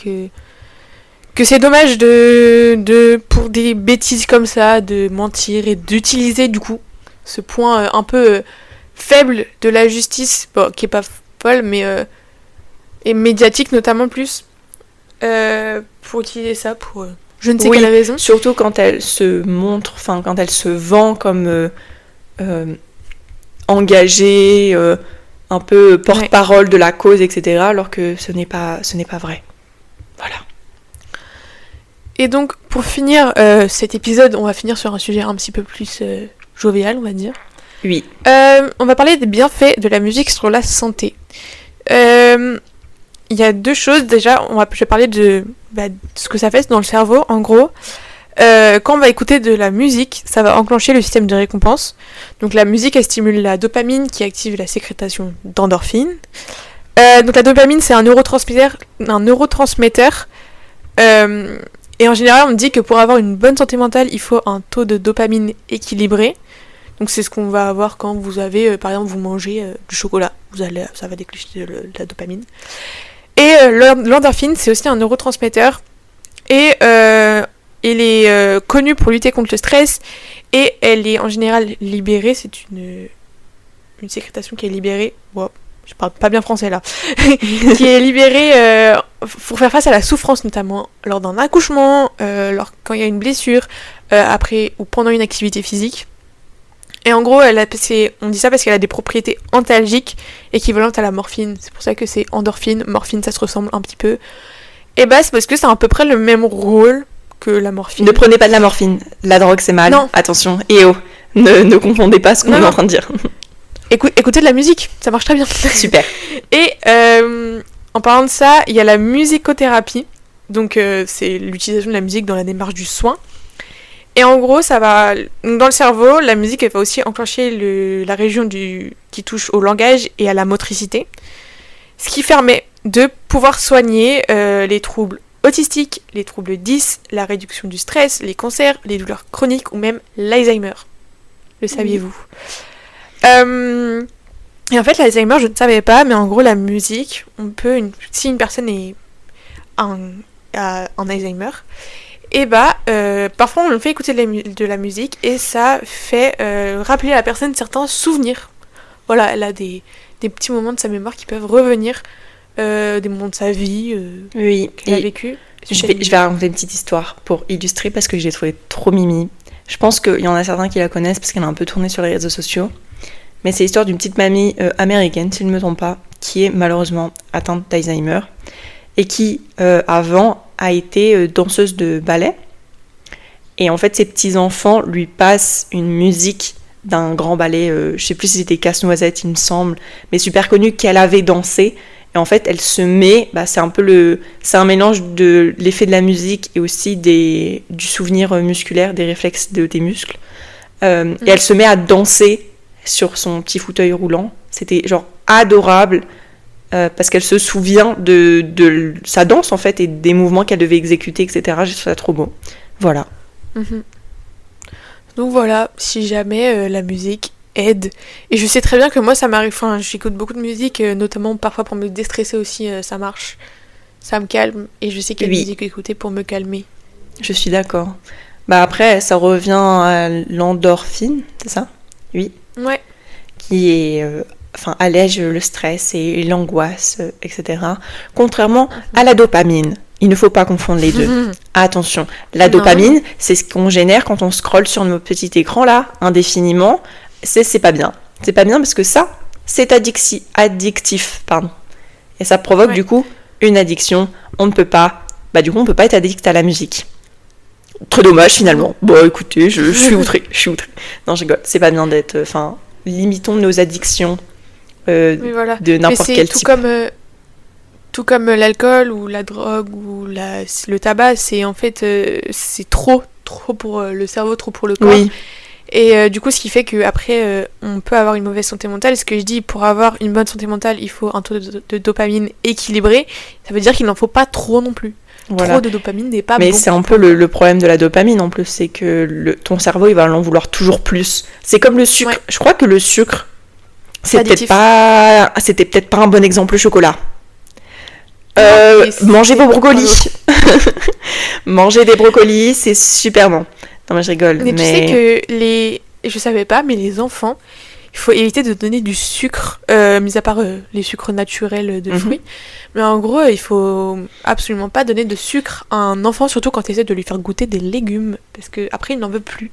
que c'est dommage de pour des bêtises comme ça, de mentir et d'utiliser du coup ce point un peu faible de la justice, qui est pas folle, mais et médiatique notamment plus, pour utiliser ça pour je ne sais quelle raison. Surtout quand elle se montre, quand elle se vend comme engagée, un peu porte-parole de la cause, etc., alors que ce n'est pas vrai. Voilà. Et donc, pour finir cet épisode, on va finir sur un sujet un petit peu plus jovial, on va dire. Oui. On va parler des bienfaits de la musique sur la santé. Il y a deux choses. Déjà, je vais parler de ce que ça fait dans le cerveau. En gros, quand on va écouter de la musique, ça va enclencher le système de récompense. Donc la musique, elle stimule la dopamine qui active la sécrétation d'endorphines. Donc la dopamine, c'est un neurotransmetteur. Et en général, on dit que pour avoir une bonne santé mentale, il faut un taux de dopamine équilibré. Donc c'est ce qu'on va avoir quand vous avez, par exemple, vous mangez du chocolat. Ça va déclencher de la dopamine. Et l'endorphine, c'est aussi un neurotransmetteur. Et elle est connue pour lutter contre le stress. Et elle est en général libérée. C'est une sécrétation qui est libérée. Wow, je parle pas bien français là. Qui est libérée pour faire face à la souffrance, notamment lors d'un accouchement, quand il y a une blessure, après ou pendant une activité physique. Et en gros, on dit ça parce qu'elle a des propriétés antalgiques équivalentes à la morphine. C'est pour ça que c'est endorphine, morphine, ça se ressemble un petit peu. Et c'est parce que c'est à peu près le même rôle que la morphine. Ne prenez pas de la morphine, la drogue c'est mal. Non. Attention, ne confondez pas ce qu'on est en train de dire. Écoutez de la musique, ça marche très bien. Super. Et en parlant de ça, il y a la musicothérapie. Donc c'est l'utilisation de la musique dans la démarche du soin. Et en gros, ça va dans le cerveau, la musique elle va aussi enclencher la région qui touche au langage et à la motricité, ce qui permet de pouvoir soigner les troubles autistiques, les troubles 10, la réduction du stress, les cancers, les douleurs chroniques ou même l'Alzheimer. Le saviez-vous ? Et en fait, l'Alzheimer, je ne savais pas, mais en gros, la musique, si une personne a un Alzheimer, et parfois on le fait écouter de la musique et ça fait rappeler à la personne certains souvenirs. Voilà, elle a des petits moments de sa mémoire qui peuvent revenir, des moments de sa vie qu'elle a vécu. Je vais raconter une petite histoire pour illustrer parce que je l'ai trouvée trop mimi. Je pense qu'il y en a certains qui la connaissent parce qu'elle a un peu tourné sur les réseaux sociaux. Mais c'est l'histoire d'une petite mamie américaine, si je ne me trompe pas, qui est malheureusement atteinte d'Alzheimer et qui, avant, a été danseuse de ballet. Et en fait, ses petits-enfants lui passent une musique d'un grand ballet, je sais plus si c'était Casse-Noisette, il me semble, mais super connu, qu'elle avait dansé. Et en fait, elle se met, c'est un mélange de l'effet de la musique et aussi du souvenir musculaire, des réflexes tes muscles. Et elle se met à danser sur son petit fauteuil roulant. C'était genre adorable parce qu'elle se souvient de sa danse en fait et des mouvements qu'elle devait exécuter, etc. J'ai trouvé ça trop beau. Voilà. Donc voilà, si jamais la musique aide. Et je sais très bien que moi ça m'arrive, j'écoute beaucoup de musique, notamment parfois pour me déstresser aussi, ça marche. Ça me calme et je sais qu'il y a de musique à écouter pour me calmer. Je suis d'accord. Après, ça revient à l'endorphine, c'est ça ? Oui. Ouais. Qui est... allège le stress et l'angoisse, etc. Contrairement à la dopamine. Il ne faut pas confondre les deux. Attention, la dopamine, c'est ce qu'on génère quand on scrolle sur notre petit écran là, indéfiniment. C'est pas bien. C'est pas bien parce que ça, c'est addictif. Pardon. Et ça provoque du coup une addiction. On ne peut pas... on peut pas être addict à la musique. Très dommage finalement. Écoutez, je suis outrée. Non, je rigole. C'est pas bien d'être... limitons nos addictions de n'importe quel type. Tout comme l'alcool ou la drogue ou le tabac, c'est en fait c'est trop pour le cerveau, trop pour le corps. Oui. Et du coup, ce qui fait qu'après, on peut avoir une mauvaise santé mentale. Ce que je dis, pour avoir une bonne santé mentale, il faut un taux de dopamine équilibré. Ça veut dire qu'il n'en faut pas trop non plus. Voilà. Trop de dopamine n'est pas bon. Mais c'est un peu le problème de la dopamine en plus, c'est que ton cerveau, il va en vouloir toujours plus. C'est comme le sucre. Ouais. Je crois que le sucre, c'était peut-être pas un bon exemple, le chocolat. Mangez vos brocolis. Mangez des brocolis, c'est super bon. Non mais je rigole. Mais tu sais que je savais pas, mais les enfants, il faut éviter de donner du sucre, mis à part les sucres naturels de fruits. Mais en gros, il faut absolument pas donner de sucre à un enfant, surtout quand tu essaies de lui faire goûter des légumes, parce que après il n'en veut plus.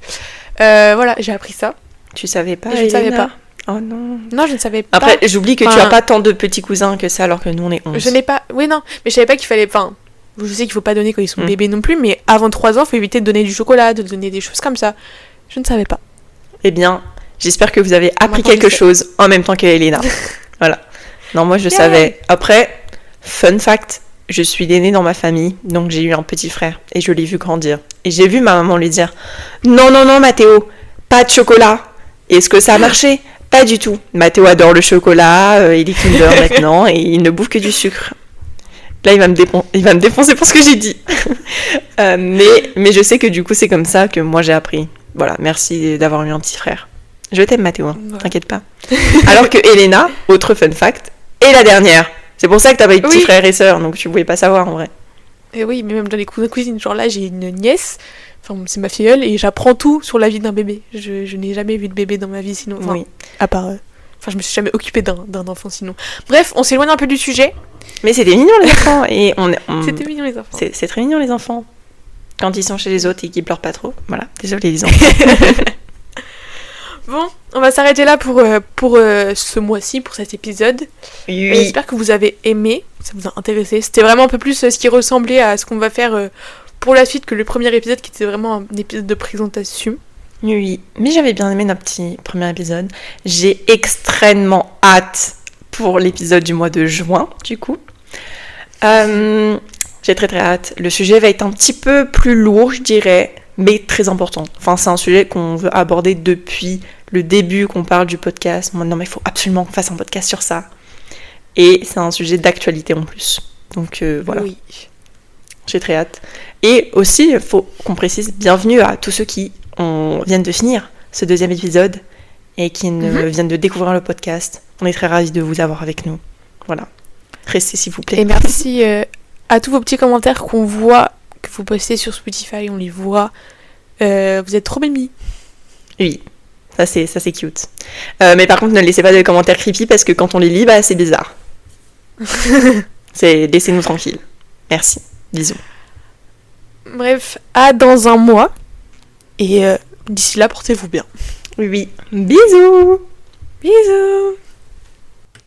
Voilà, j'ai appris ça. Tu savais pas? Je ne savais pas. Oh non. Non, je ne savais pas. Après, j'oublie que tu as pas tant de petits cousins que ça, alors que nous on est 11. Je n'ai pas. Oui, non, mais je savais pas qu'il fallait. Je sais qu'il faut pas donner quand ils sont bébés non plus, mais avant 3 ans, il faut éviter de donner du chocolat, de donner des choses comme ça. Je ne savais pas. Eh bien, j'espère que vous avez appris quelque chose en même temps que Elena. Voilà. Non, moi je savais. Après, fun fact, je suis l'aînée dans ma famille, donc j'ai eu un petit frère et je l'ai vu grandir. Et j'ai vu ma maman lui dire non, Mathéo, pas de chocolat. Et est-ce que ça a marché? Pas du tout. Mathéo adore le chocolat, il est Kinder maintenant et il ne bouffe que du sucre. Là, il va me défoncer pour ce que j'ai dit. Mais je sais que du coup, c'est comme ça que moi j'ai appris. Voilà, merci d'avoir eu un petit frère. Je t'aime, Mathéo, t'inquiète pas. Alors que Elena, autre fun fact, est la dernière. C'est pour ça que t'as pas eu de petits frères et sœurs, donc tu pouvais pas savoir en vrai. Et oui, mais même dans les cousines, genre là, j'ai une nièce, c'est ma filleule, et j'apprends tout sur la vie d'un bébé. Je n'ai jamais vu de bébé dans ma vie sinon. Oui. À part. Je me suis jamais occupée d'un enfant sinon. Bref, on s'éloigne un peu du sujet. Mais c'était mignon les enfants. Et C'était mignon les enfants. C'est très mignon les enfants. Quand ils sont chez les autres et qu'ils pleurent pas trop. Voilà, désolé les enfants. Bon, on va s'arrêter là pour ce mois-ci, pour cet épisode. Oui. J'espère que vous avez aimé, ça vous a intéressé. C'était vraiment un peu plus ce qui ressemblait à ce qu'on va faire pour la suite que le premier épisode qui était vraiment un épisode de présentation. Oui, mais j'avais bien aimé notre petit premier épisode. J'ai extrêmement hâte pour l'épisode du mois de juin, du coup. J'ai très très hâte. Le sujet va être un petit peu plus lourd, je dirais, mais très important. C'est un sujet qu'on veut aborder depuis le début qu'on parle du podcast. Non, mais il faut absolument qu'on fasse un podcast sur ça. Et c'est un sujet d'actualité en plus. Donc voilà. Oui. J'ai très hâte. Et aussi, il faut qu'on précise, bienvenue à tous ceux qui viennent de finir ce deuxième épisode et qui viennent de découvrir le podcast. On est très ravis de vous avoir avec nous. Voilà. Restez s'il vous plaît. Et merci à tous vos petits commentaires qu'on voit, que vous postez sur Spotify, on les voit. Vous êtes trop mimi. Oui, ça c'est cute. Mais par contre, ne laissez pas de commentaires creepy parce que quand on les lit, c'est bizarre. Laissez-nous tranquilles. Merci. Bisous. Bref, à dans un mois. Et d'ici là, portez-vous bien. Oui. Bisous. Bisous.